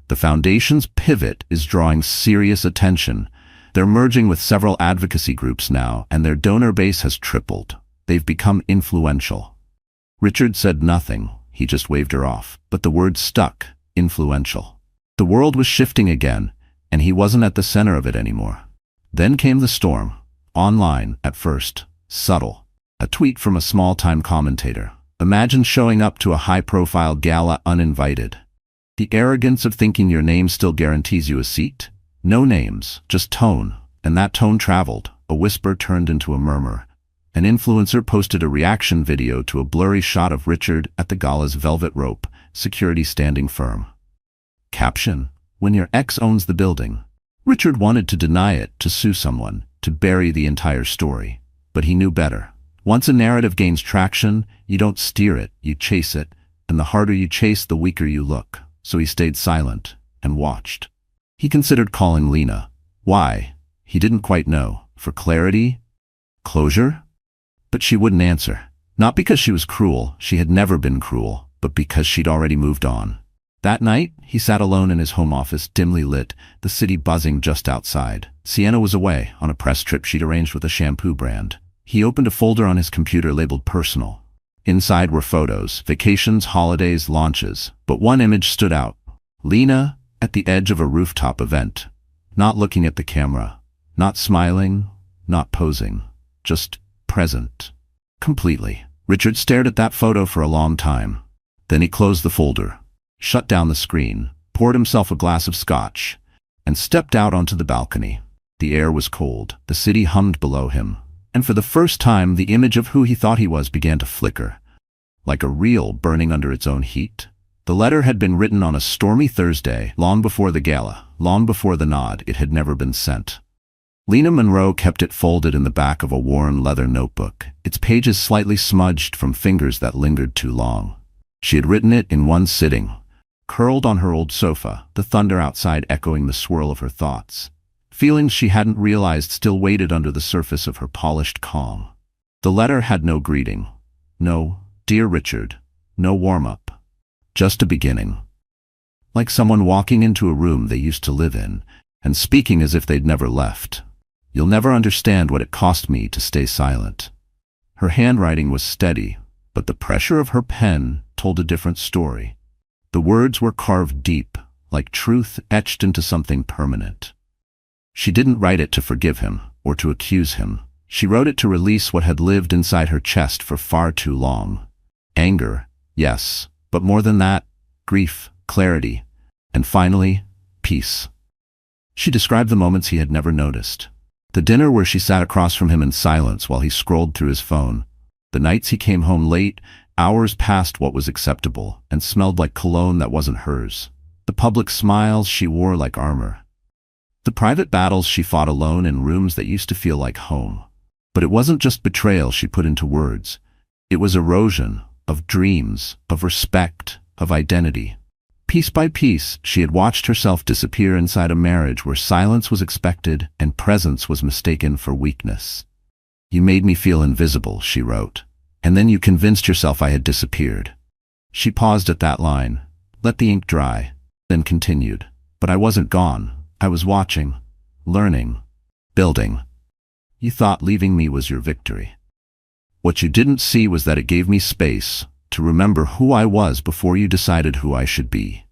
the foundation's pivot is drawing serious attention. They're merging with several advocacy groups now, and their donor base has tripled. They've become influential." Richard said nothing. He just waved her off. But the word stuck. Influential. The world was shifting again, and he wasn't at the center of it anymore. Then came the storm. Online, at first. Subtle. A tweet from a small-time commentator. Imagine showing up to a high-profile gala uninvited. The arrogance of thinking your name still guarantees you a seat? No names, just tone. And that tone traveled. A whisper turned into a murmur. An influencer posted a reaction video to a blurry shot of Richard at the gala's velvet rope, security standing firm. Caption: "When your ex owns the building." Richard wanted to deny it, to sue someone, to bury the entire story. But he knew better. Once a narrative gains traction, you don't steer it, you chase it. And the harder you chase, the weaker you look. So he stayed silent and watched. He considered calling Lena. Why? He didn't quite know. For clarity? Closure? But she wouldn't answer. Not because she was cruel, she had never been cruel, but because she'd already moved on. That night, he sat alone in his home office, dimly lit, the city buzzing just outside. Sienna was away, on a press trip she'd arranged with a shampoo brand. He opened a folder on his computer labeled Personal. Inside were photos, vacations, holidays, launches. But one image stood out. Lena, at the edge of a rooftop event. Not looking at the camera. Not smiling. Not posing. Just present. Completely. Richard stared at that photo for a long time. Then he closed the folder, shut down the screen, poured himself a glass of scotch, and stepped out onto the balcony. The air was cold. The city hummed below him. And for the first time, the image of who he thought he was began to flicker, like a reel burning under its own heat. The letter had been written on a stormy Thursday, long before the gala, long before the nod. It had never been sent. Lena Monroe kept it folded in the back of a worn leather notebook, its pages slightly smudged from fingers that lingered too long. She had written it in one sitting, curled on her old sofa, the thunder outside echoing the swirl of her thoughts. Feelings she hadn't realized still waited under the surface of her polished calm. The letter had no greeting. No, "Dear Richard," no warm-up. Just a beginning. Like someone walking into a room they used to live in, and speaking as if they'd never left. "You'll never understand what it cost me to stay silent." Her handwriting was steady, but the pressure of her pen told a different story. The words were carved deep, like truth etched into something permanent. She didn't write it to forgive him, or to accuse him. She wrote it to release what had lived inside her chest for far too long. Anger, yes, but more than that, grief, clarity, and finally, peace. She described the moments he had never noticed. The dinner where she sat across from him in silence while he scrolled through his phone. The nights he came home late, hours past what was acceptable, and smelled like cologne that wasn't hers. The public smiles she wore like armor. The private battles she fought alone in rooms that used to feel like home. But it wasn't just betrayal she put into words. It was erosion of dreams, of respect, of identity. Piece by piece, she had watched herself disappear inside a marriage where silence was expected and presence was mistaken for weakness. "You made me feel invisible," she wrote. "And then you convinced yourself I had disappeared." She paused at that line, let the ink dry, then continued. "But I wasn't gone. I was watching, learning, building. You thought leaving me was your victory. What you didn't see was that it gave me space to remember who I was before you decided who I should be."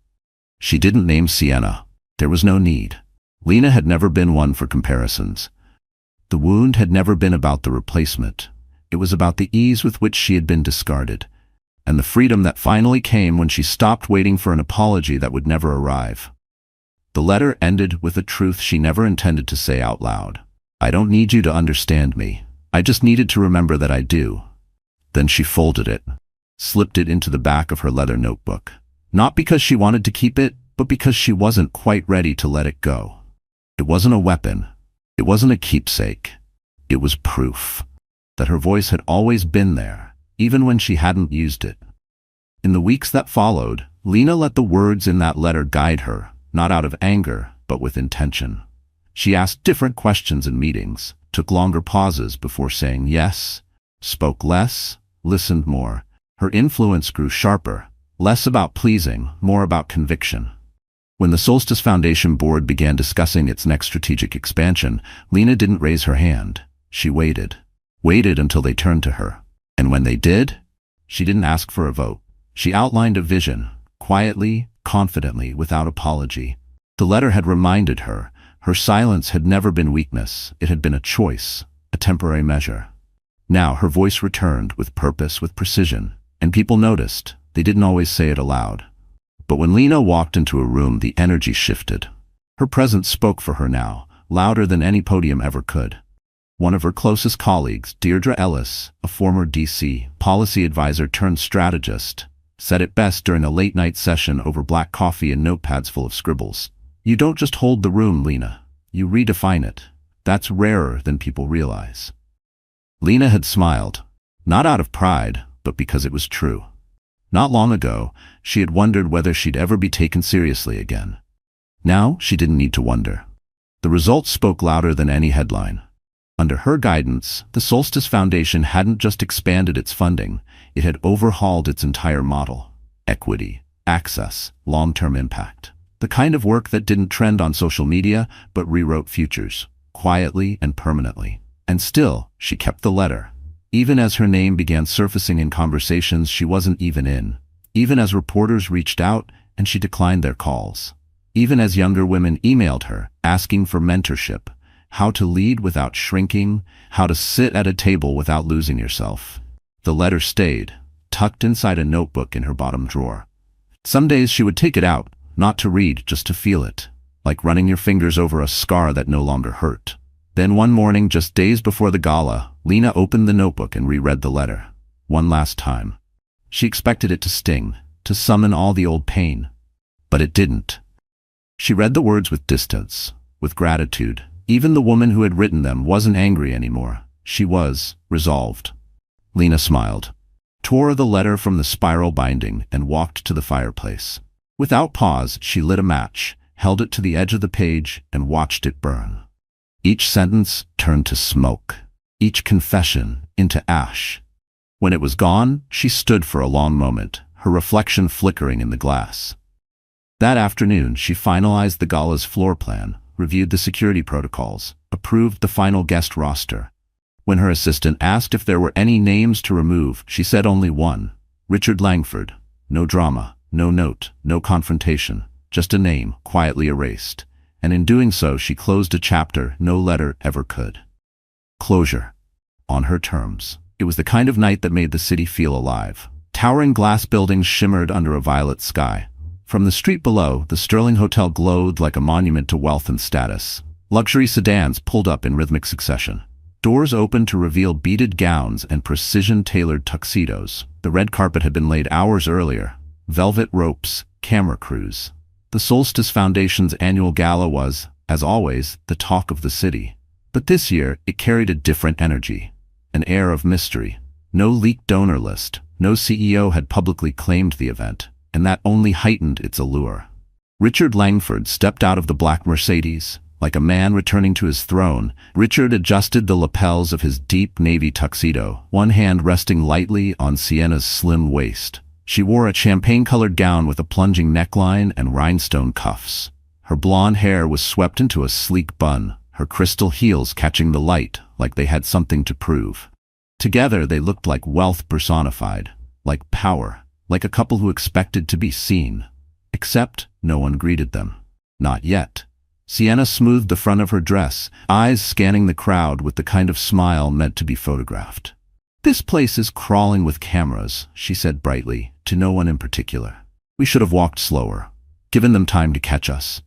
She didn't name Sienna. There was no need. Lena had never been one for comparisons. The wound had never been about the replacement. It was about the ease with which she had been discarded, and the freedom that finally came when she stopped waiting for an apology that would never arrive. The letter ended with a truth she never intended to say out loud. "I don't need you to understand me. I just needed to remember that I do." Then she folded it, slipped it into the back of her leather notebook. Not because she wanted to keep it, but because she wasn't quite ready to let it go. It wasn't a weapon. It wasn't a keepsake. It was proof that her voice had always been there, even when she hadn't used it. In the weeks that followed, Lena let the words in that letter guide her, not out of anger, but with intention. She asked different questions in meetings, took longer pauses before saying yes, spoke less, listened more. Her influence grew sharper, less about pleasing, more about conviction. When the Solstice Foundation board began discussing its next strategic expansion, Lena didn't raise her hand. She waited until they turned to her. And when they did, she didn't ask for a vote. She outlined a vision, quietly, confidently, without apology. The letter had reminded her, her silence had never been weakness, it had been a choice, a temporary measure. Now her voice returned with purpose, with precision, and people noticed. They didn't always say it aloud. But when Lena walked into a room, the energy shifted. Her presence spoke for her now, louder than any podium ever could. One of her closest colleagues, Deirdre Ellis, a former DC policy advisor turned strategist, said it best during a late-night session over black coffee and notepads full of scribbles. "You don't just hold the room, Lena. You redefine it. That's rarer than people realize." Lena had smiled, not out of pride, but because it was true. Not long ago, she had wondered whether she'd ever be taken seriously again. Now, she didn't need to wonder. The results spoke louder than any headline. Under her guidance, the Solstice Foundation hadn't just expanded its funding, it had overhauled its entire model. Equity, access, long-term impact. The kind of work that didn't trend on social media, but rewrote futures, quietly and permanently. And still, she kept the letter. Even as her name began surfacing in conversations she wasn't even in. Even as reporters reached out and she declined their calls. Even as younger women emailed her, asking for mentorship, how to lead without shrinking, how to sit at a table without losing yourself. The letter stayed, tucked inside a notebook in her bottom drawer. Some days she would take it out, not to read, just to feel it, like running your fingers over a scar that no longer hurt. Then one morning, just days before the gala, Lena opened the notebook and reread the letter. One last time. She expected it to sting, to summon all the old pain. But it didn't. She read the words with distance, with gratitude. Even the woman who had written them wasn't angry anymore. She was resolved. Lena smiled, tore the letter from the spiral binding, and walked to the fireplace. Without pause, she lit a match, held it to the edge of the page, and watched it burn. Each sentence turned to smoke, each confession into ash. When it was gone, she stood for a long moment, her reflection flickering in the glass. That afternoon, she finalized the gala's floor plan, reviewed the security protocols, approved the final guest roster. When her assistant asked if there were any names to remove, she said only one: Richard Langford. No drama, No note, no confrontation, just a name, quietly erased. And in doing so, she closed a chapter no letter ever could. Closure. On her terms. It was the kind of night that made the city feel alive. Towering glass buildings shimmered under a violet sky. From the street below, the Sterling Hotel glowed like a monument to wealth and status. Luxury sedans pulled up in rhythmic succession. Doors opened to reveal beaded gowns and precision-tailored tuxedos. The red carpet had been laid hours earlier. Velvet ropes, camera crews. The Solstice Foundation's annual gala was, as always, the talk of the city. But this year, it carried a different energy. An air of mystery. No leaked donor list. No CEO had publicly claimed the event, and that only heightened its allure. Richard Langford stepped out of the black Mercedes. Like a man returning to his throne, Richard adjusted the lapels of his deep navy tuxedo, one hand resting lightly on Sienna's slim waist. She wore a champagne-colored gown with a plunging neckline and rhinestone cuffs. Her blonde hair was swept into a sleek bun, her crystal heels catching the light like they had something to prove. Together they looked like wealth personified, like power, like a couple who expected to be seen. Except no one greeted them. Not yet. Sienna smoothed the front of her dress, eyes scanning the crowd with the kind of smile meant to be photographed. "This place is crawling with cameras," she said brightly, to no one in particular. "We should have walked slower, given them time to catch us."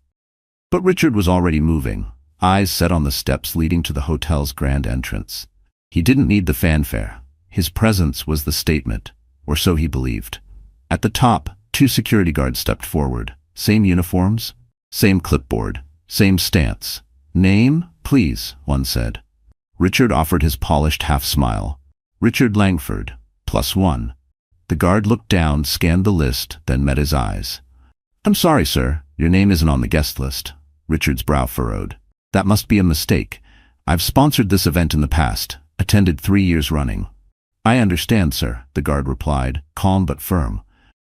But Richard was already moving, eyes set on the steps leading to the hotel's grand entrance. He didn't need the fanfare. His presence was the statement, or so he believed. At the top, 2 security guards stepped forward. Same uniforms, same clipboard, same stance. "Name, please," one said. Richard offered his polished half-smile. "Richard Langford, +1. The guard looked down, scanned the list, then met his eyes. "I'm sorry, sir, your name isn't on the guest list." Richard's brow furrowed. "That must be a mistake. I've sponsored this event in the past, attended 3 years running." "I understand, sir," the guard replied, calm but firm.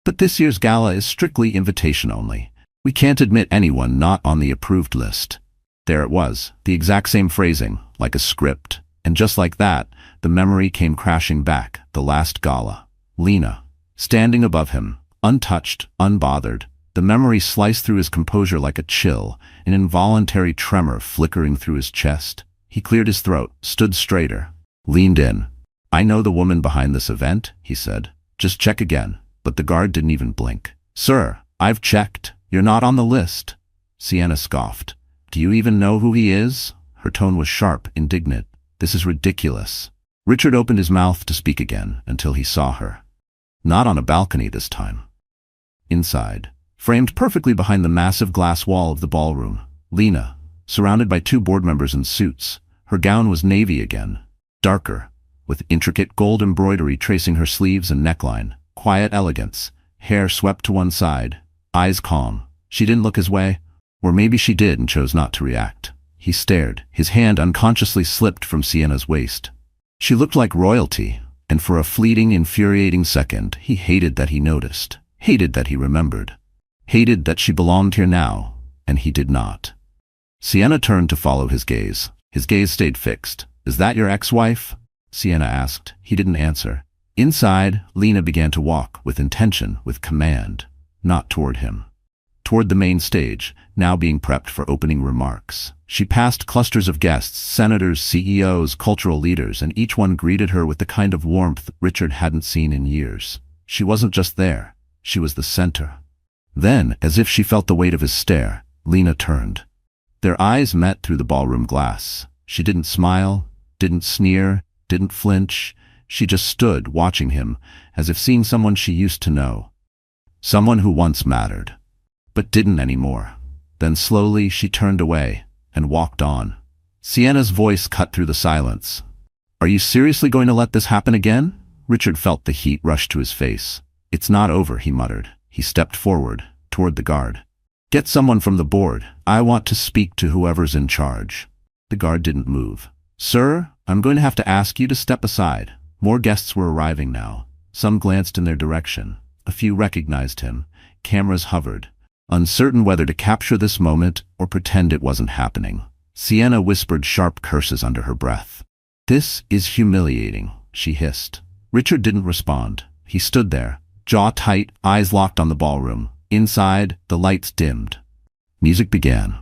"But this year's gala is strictly invitation only. We can't admit anyone not on the approved list." There it was, the exact same phrasing, like a script. And just like that, the memory came crashing back, the last gala. Lena, standing above him, untouched, unbothered. The memory sliced through his composure like a chill, an involuntary tremor flickering through his chest. He cleared his throat, stood straighter, leaned in. "I know the woman behind this event," he said. "Just check again." But the guard didn't even blink. "Sir, I've checked. You're not on the list." Sienna scoffed. "Do you even know who he is?" Her tone was sharp, indignant. "This is ridiculous." Richard opened his mouth to speak again until he saw her. Not on a balcony this time. Inside, framed perfectly behind the massive glass wall of the ballroom, Lena, surrounded by 2 board members in suits. Her gown was navy again, darker, with intricate gold embroidery tracing her sleeves and neckline. Quiet elegance, hair swept to one side, eyes calm. She didn't look his way, or maybe she did and chose not to react. He stared, his hand unconsciously slipped from Sienna's waist. She looked like royalty, and for a fleeting, infuriating second, he hated that he noticed, hated that he remembered, hated that she belonged here now, and he did not. Sienna turned to follow his gaze. His gaze stayed fixed. "Is that your ex-wife?" Sienna asked. He didn't answer. Inside, Lena began to walk, with intention, with command, not toward him. Toward the main stage, now being prepped for opening remarks. She passed clusters of guests, senators, CEOs, cultural leaders, and each one greeted her with the kind of warmth Richard hadn't seen in years. She wasn't just there, she was the center. Then, as if she felt the weight of his stare, Lena turned. Their eyes met through the ballroom glass. She didn't smile, didn't sneer, didn't flinch. She just stood, watching him, as if seeing someone she used to know. Someone who once mattered, but didn't anymore. Then slowly she turned away and walked on. Sienna's voice cut through the silence. "Are you seriously going to let this happen again?" Richard felt the heat rush to his face. "It's not over," he muttered. He stepped forward, toward the guard. "Get someone from the board. I want to speak to whoever's in charge." The guard didn't move. "Sir, I'm going to have to ask you to step aside." More guests were arriving now. Some glanced in their direction. A few recognized him. Cameras hovered, uncertain whether to capture this moment or pretend it wasn't happening. Sienna whispered sharp curses under her breath. "This is humiliating," she hissed. Richard didn't respond. He stood there, jaw tight, eyes locked on the ballroom. Inside, the lights dimmed. Music began.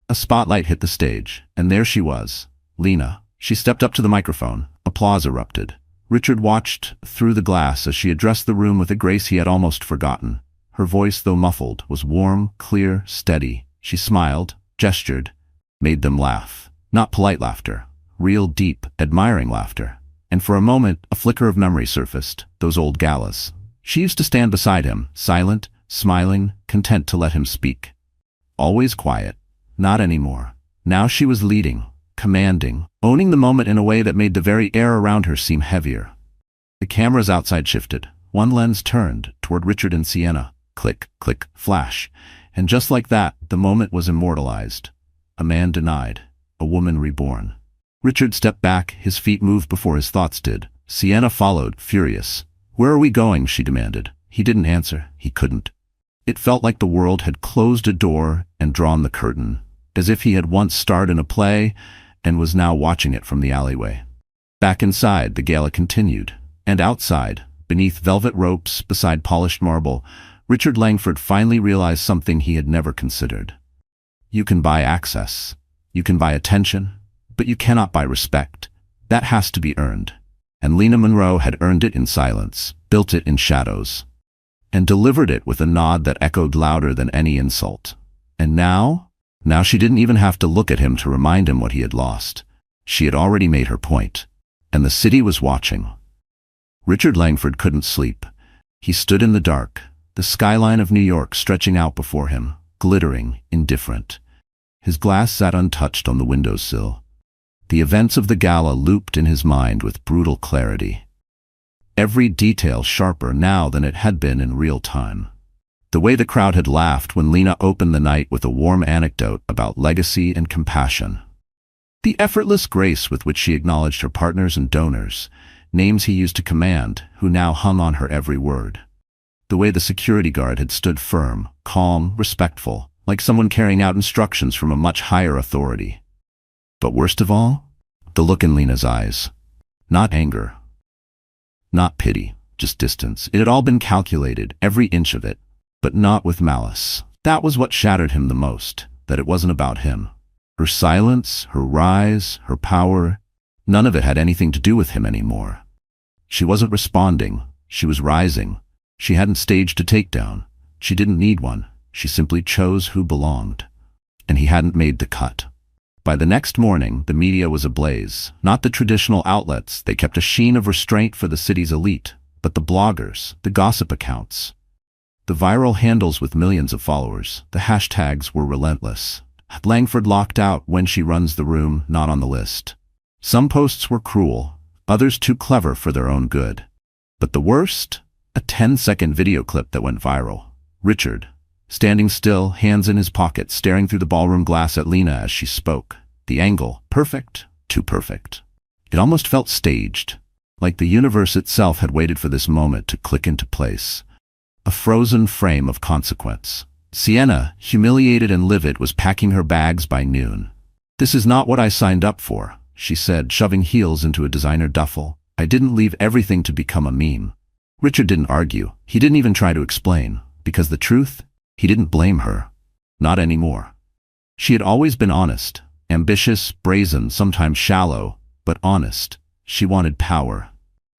A spotlight hit the stage, and there she was, Lena. She stepped up to the microphone. Applause erupted. Richard watched through the glass as she addressed the room with a grace he had almost forgotten. Her voice, though muffled, was warm, clear, steady. She smiled, gestured, made them laugh. Not polite laughter, real, deep, admiring laughter. And for a moment, a flicker of memory surfaced, those old galas. She used to stand beside him, silent, smiling, content to let him speak. Always quiet. Not anymore. Now she was leading, commanding, owning the moment in a way that made the very air around her seem heavier. The cameras outside shifted. One lens turned toward Richard and Sienna. Click, click, flash. And just like that, the moment was immortalized. A man denied. A woman reborn. Richard stepped back, his feet moved before his thoughts did. Sienna followed, furious. "Where are we going?" she demanded. He didn't answer. He couldn't. It felt like the world had closed a door and drawn the curtain, as if he had once starred in a play and was now watching it from the alleyway. Back inside, the gala continued. And outside, beneath velvet ropes, beside polished marble, Richard Langford finally realized something he had never considered. You can buy access. You can buy attention. But you cannot buy respect. That has to be earned. And Lena Monroe had earned it in silence, built it in shadows, and delivered it with a nod that echoed louder than any insult. And now she didn't even have to look at him to remind him what he had lost. She had already made her point, and the city was watching. Richard Langford couldn't sleep. He stood in the dark, the skyline of New York stretching out before him, glittering, indifferent. His glass sat untouched on the windowsill. The events of the gala looped in his mind with brutal clarity. Every detail sharper now than it had been in real time. The way the crowd had laughed when Lena opened the night with a warm anecdote about legacy and compassion. The effortless grace with which she acknowledged her partners and donors, names he used to command, who now hung on her every word. The way the security guard had stood firm, calm, respectful, like someone carrying out instructions from a much higher authority. But worst of all, the look in Lena's eyes. Not anger. Not pity, just distance. It had all been calculated, every inch of it, but not with malice. That was what shattered him the most, that it wasn't about him. Her silence, her rise, her power, none of it had anything to do with him anymore. She wasn't responding, she was rising. She hadn't staged a takedown. She didn't need one. She simply chose who belonged. And he hadn't made the cut. By the next morning, the media was ablaze. Not the traditional outlets, they kept a sheen of restraint for the city's elite, but the bloggers, the gossip accounts, the viral handles with millions of followers. The hashtags were relentless. Langford locked out when she runs the room, not on the list. Some posts were cruel, others too clever for their own good. But the worst? A 10-second video clip that went viral. Richard, standing still, hands in his pockets, staring through the ballroom glass at Lena as she spoke. The angle, perfect, too perfect. It almost felt staged, like the universe itself had waited for this moment to click into place. A frozen frame of consequence. Sienna, humiliated and livid, was packing her bags by noon. "This is not what I signed up for," she said, shoving heels into a designer duffel. "I didn't leave everything to become a meme." Richard didn't argue. He didn't even try to explain, because the truth, he didn't blame her. Not anymore. She had always been honest, ambitious, brazen, sometimes shallow, but honest. She wanted power,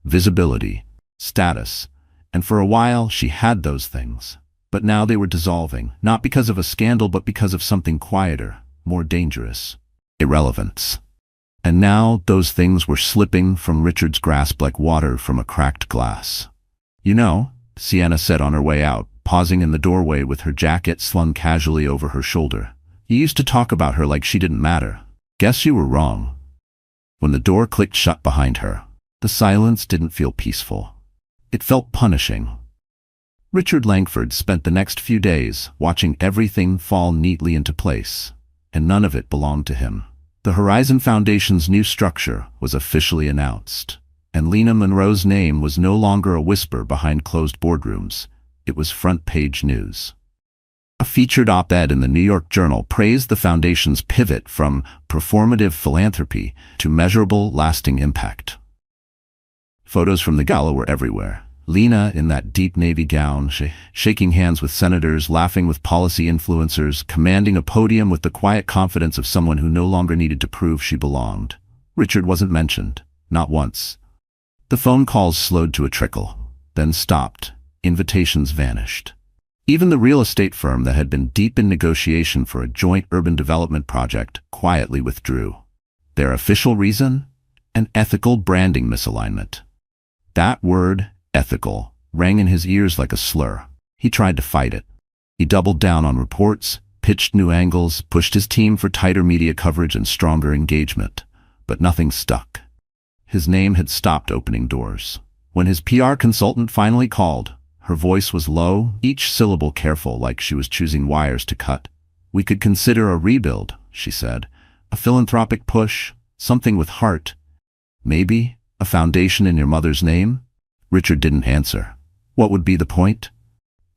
visibility, status, and for a while she had those things. But now they were dissolving, not because of a scandal but because of something quieter, more dangerous. Irrelevance. And now those things were slipping from Richard's grasp like water from a cracked glass. "You know," Sienna said on her way out, pausing in the doorway with her jacket slung casually over her shoulder. "You used to talk about her like she didn't matter. Guess you were wrong." When the door clicked shut behind her, the silence didn't feel peaceful. It felt punishing. Richard Langford spent the next few days watching everything fall neatly into place, and none of it belonged to him. The Horizon Foundation's new structure was officially announced, and Lena Monroe's name was no longer a whisper behind closed boardrooms. It was front-page news. A featured op-ed in the New York Journal praised the foundation's pivot from performative philanthropy to measurable, lasting impact. Photos from the gala were everywhere. Lena, in that deep navy gown, shaking hands with senators, laughing with policy influencers, commanding a podium with the quiet confidence of someone who no longer needed to prove she belonged. Richard wasn't mentioned, not once. The phone calls slowed to a trickle, then stopped. Invitations vanished. Even the real estate firm that had been deep in negotiation for a joint urban development project quietly withdrew. Their official reason? An ethical branding misalignment. That word, ethical, rang in his ears like a slur. He tried to fight it. He doubled down on reports, pitched new angles, pushed his team for tighter media coverage and stronger engagement. But nothing stuck. His name had stopped opening doors. When his PR consultant finally called, her voice was low, each syllable careful, like she was choosing wires to cut. "We could consider a rebuild," she said. "A philanthropic push, something with heart. Maybe a foundation in your mother's name?" Richard didn't answer. What would be the point?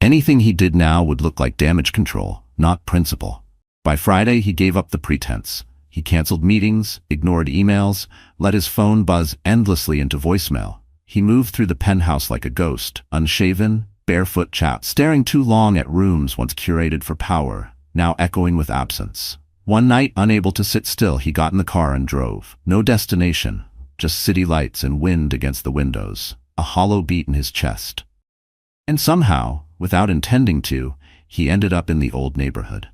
Anything he did now would look like damage control, not principle. By Friday, he gave up the pretense. He canceled meetings, ignored emails, let his phone buzz endlessly into voicemail. He moved through the penthouse like a ghost, unshaven, barefoot chap, staring too long at rooms once curated for power, now echoing with absence. One night, unable to sit still, he got in the car and drove. No destination, just city lights and wind against the windows, a hollow beat in his chest. And somehow, without intending to, he ended up in the old neighborhood.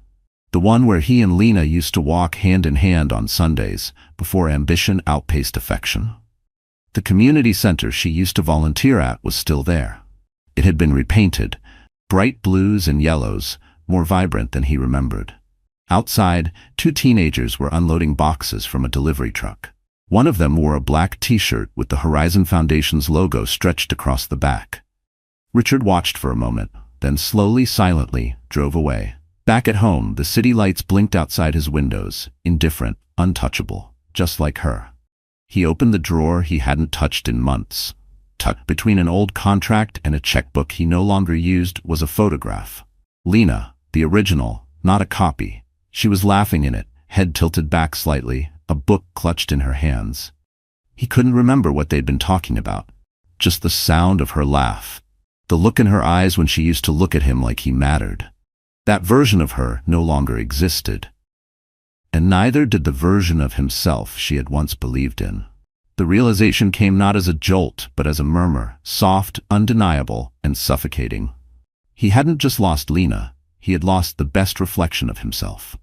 The one where he and Lena used to walk hand in hand on Sundays, before ambition outpaced affection. The community center she used to volunteer at was still there. It had been repainted, bright blues and yellows, more vibrant than he remembered. Outside, two teenagers were unloading boxes from a delivery truck. One of them wore a black t-shirt with the Horizon Foundation's logo stretched across the back. Richard watched for a moment, then slowly, silently, drove away. Back at home, the city lights blinked outside his windows, indifferent, untouchable, just like her. He opened the drawer he hadn't touched in months. Tucked between an old contract and a checkbook he no longer used was a photograph. Lena, the original, not a copy. She was laughing in it, head tilted back slightly, a book clutched in her hands. He couldn't remember what they'd been talking about. Just the sound of her laugh. The look in her eyes when she used to look at him like he mattered. That version of her no longer existed. And neither did the version of himself she had once believed in. The realization came not as a jolt, but as a murmur, soft, undeniable, and suffocating. He hadn't just lost Lena, he had lost the best reflection of himself.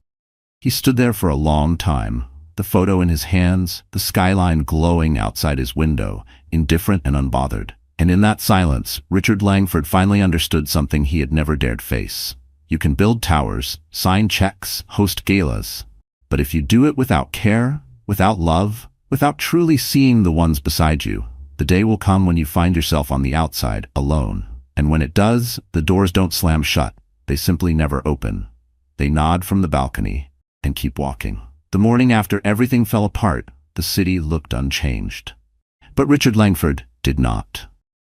He stood there for a long time, the photo in his hands, the skyline glowing outside his window, indifferent and unbothered. And in that silence, Richard Langford finally understood something he had never dared face. You can build towers, sign checks, host galas. But if you do it without care, without love, without truly seeing the ones beside you, the day will come when you find yourself on the outside, alone. And when it does, the doors don't slam shut. They simply never open. They nod from the balcony and keep walking. The morning after everything fell apart, the city looked unchanged. But Richard Langford did not.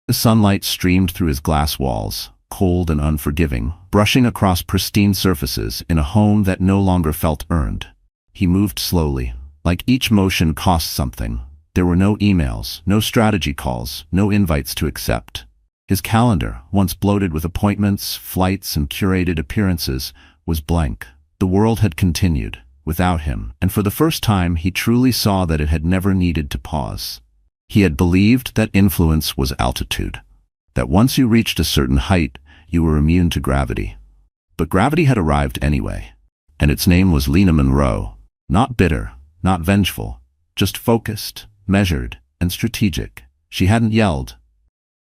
The sunlight streamed through his glass walls, cold and unforgiving, brushing across pristine surfaces in a home that no longer felt earned. He moved slowly, like each motion cost something. There were no emails, no strategy calls, no invites to accept. His calendar, once bloated with appointments, flights, and curated appearances, was blank. The world had continued, without him, and for the first time he truly saw that it had never needed to pause. He had believed that influence was altitude, that once you reached a certain height, you were immune to gravity. But gravity had arrived anyway, and its name was Lena Monroe. Not bitter, not vengeful, just focused, measured, and strategic. She hadn't yelled.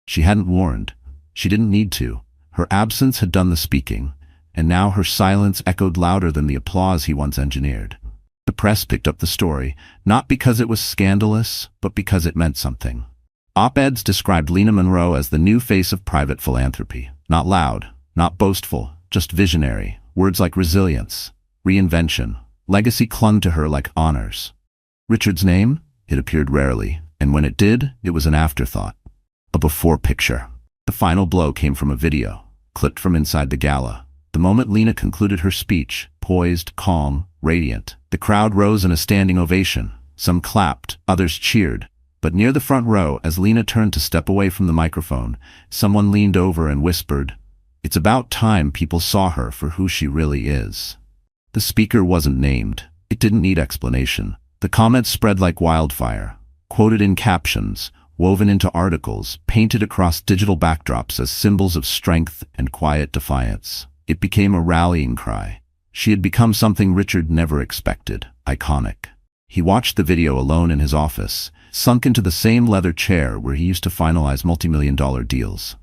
She hadn't warned. She didn't need to. Her absence had done the speaking, and now her silence echoed louder than the applause he once engineered. The press picked up the story, not because it was scandalous, but because it meant something. Op-eds described Lena Monroe as the new face of private philanthropy. Not loud, not boastful, just visionary. Words like resilience, reinvention, legacy clung to her like honors. Richard's name? It appeared rarely, and when it did, it was an afterthought. A before picture. The final blow came from a video, clipped from inside the gala. The moment Lena concluded her speech, poised, calm, radiant, the crowd rose in a standing ovation. Some clapped, others cheered. But near the front row, as Lena turned to step away from the microphone, someone leaned over and whispered, "It's about time people saw her for who she really is." The speaker wasn't named. It didn't need explanation. The comments spread like wildfire, quoted in captions, woven into articles, painted across digital backdrops as symbols of strength and quiet defiance. It became a rallying cry. She had become something Richard never expected, iconic. He watched the video alone in his office, sunk into the same leather chair where he used to finalize multi-million-dollar deals.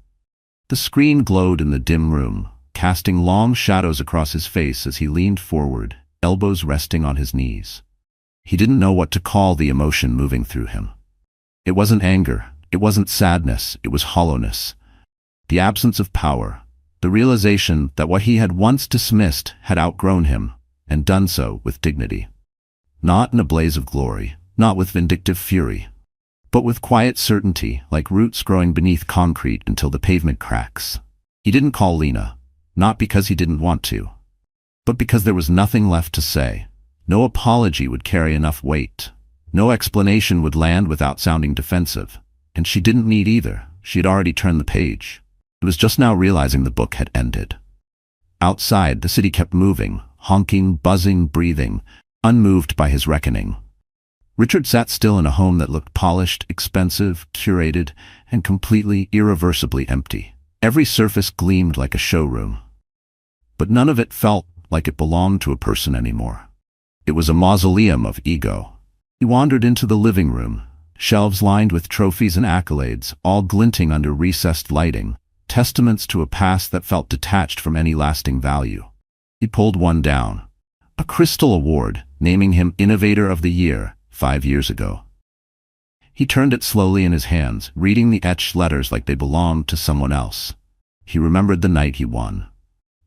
The screen glowed in the dim room, casting long shadows across his face as he leaned forward, elbows resting on his knees. He didn't know what to call the emotion moving through him. It wasn't anger, it wasn't sadness, it was hollowness. The absence of power, the realization that what he had once dismissed had outgrown him, and done so with dignity. Not in a blaze of glory, not with vindictive fury, but with quiet certainty, like roots growing beneath concrete until the pavement cracks. He didn't call Lena, not because he didn't want to, but because there was nothing left to say. No apology would carry enough weight. No explanation would land without sounding defensive. And she didn't need either. She had already turned the page. It was just now realizing the book had ended. Outside, the city kept moving, honking, buzzing, breathing, unmoved by his reckoning. Richard sat still in a home that looked polished, expensive, curated, and completely, irreversibly empty. Every surface gleamed like a showroom. But none of it felt like it belonged to a person anymore. It was a mausoleum of ego. He wandered into the living room, shelves lined with trophies and accolades, all glinting under recessed lighting, testaments to a past that felt detached from any lasting value. He pulled one down. A crystal award, naming him Innovator of the Year 5 years ago. He turned it slowly in his hands, reading the etched letters like they belonged to someone else. He remembered the night he won.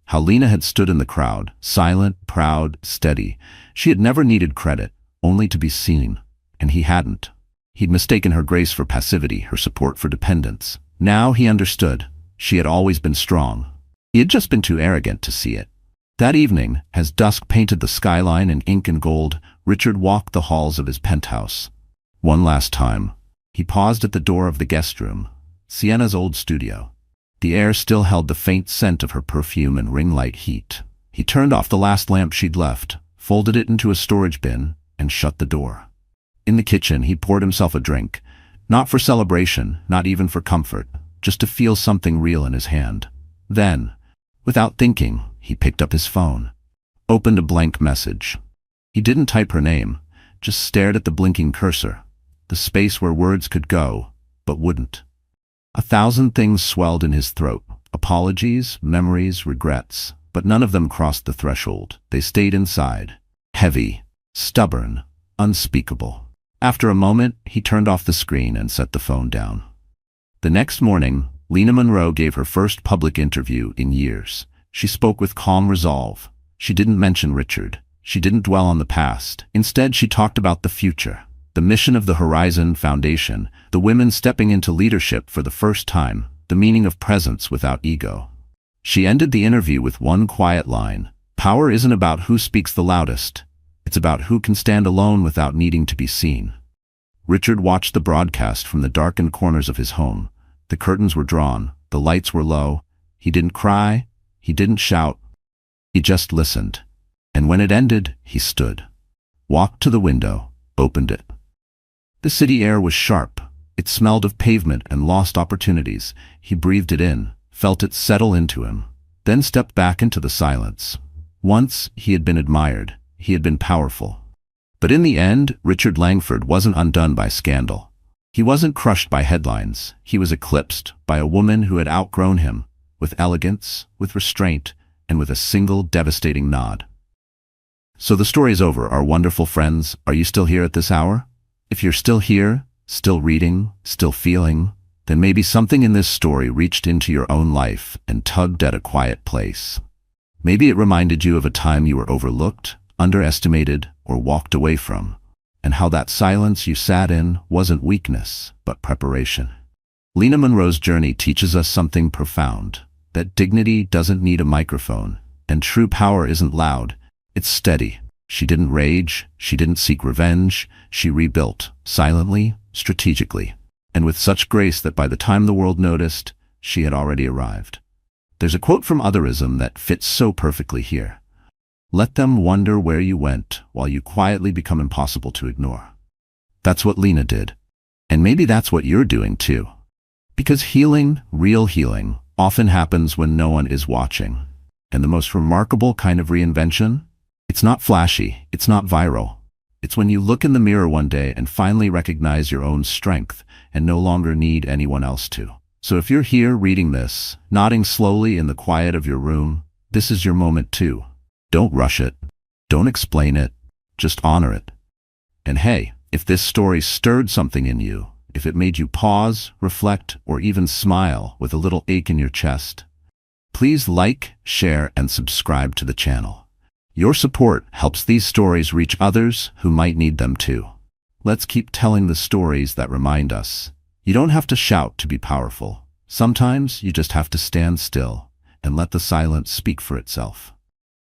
How Lena had stood in the crowd, silent, proud, steady. She had never needed credit, only to be seen. And he hadn't. He'd mistaken her grace for passivity, her support for dependence. Now he understood. She had always been strong. He had just been too arrogant to see it. That evening, as dusk painted the skyline in ink and gold, Richard walked the halls of his penthouse. One last time, he paused at the door of the guest room, Sienna's old studio. The air still held the faint scent of her perfume and ring light heat. He turned off the last lamp she'd left, folded it into a storage bin, and shut the door. In the kitchen, he poured himself a drink, not for celebration, not even for comfort, just to feel something real in his hand. Then, without thinking, he picked up his phone, opened a blank message. He didn't type her name, just stared at the blinking cursor, the space where words could go, but wouldn't. 1,000 things swelled in his throat, apologies, memories, regrets, but none of them crossed the threshold. They stayed inside, heavy, stubborn, unspeakable. After a moment, he turned off the screen and set the phone down. The next morning, Lena Monroe gave her first public interview in years. She spoke with calm resolve. She didn't mention Richard. She didn't dwell on the past. Instead, she talked about the future. The mission of the Horizon Foundation, the women stepping into leadership for the first time, the meaning of presence without ego. She ended the interview with one quiet line: "Power isn't about who speaks the loudest. It's about who can stand alone without needing to be seen." Richard watched the broadcast from the darkened corners of his home. The curtains were drawn, the lights were low. He didn't cry, he didn't shout. He just listened. And when it ended, he stood, walked to the window, opened it. The city air was sharp. It smelled of pavement and lost opportunities. He breathed it in, felt it settle into him, then stepped back into the silence. Once, he had been admired. He had been powerful. But in the end, Richard Langford wasn't undone by scandal. He wasn't crushed by headlines. He was eclipsed by a woman who had outgrown him, with elegance, with restraint, and with a single devastating nod. So the story's over, our wonderful friends. Are you still here at this hour? If you're still here, still reading, still feeling, then maybe something in this story reached into your own life and tugged at a quiet place. Maybe it reminded you of a time you were overlooked, underestimated, or walked away from, and how that silence you sat in wasn't weakness, but preparation. Lena Monroe's journey teaches us something profound, that dignity doesn't need a microphone, and true power isn't loud, it's steady. She didn't rage, she didn't seek revenge, she rebuilt, silently, strategically, and with such grace that by the time the world noticed, she had already arrived. There's a quote from Otherism that fits so perfectly here. Let them wonder where you went while you quietly become impossible to ignore. That's what Lena did. And maybe that's what you're doing too. Because healing, real healing, often happens when no one is watching. And the most remarkable kind of reinvention? It's not flashy, it's not viral. It's when you look in the mirror one day and finally recognize your own strength and no longer need anyone else to. So if you're here reading this, nodding slowly in the quiet of your room, this is your moment too. Don't rush it. Don't explain it. Just honor it. And hey, if this story stirred something in you, if it made you pause, reflect, or even smile with a little ache in your chest, please like, share, and subscribe to the channel. Your support helps these stories reach others who might need them too. Let's keep telling the stories that remind us. You don't have to shout to be powerful. Sometimes you just have to stand still and let the silence speak for itself.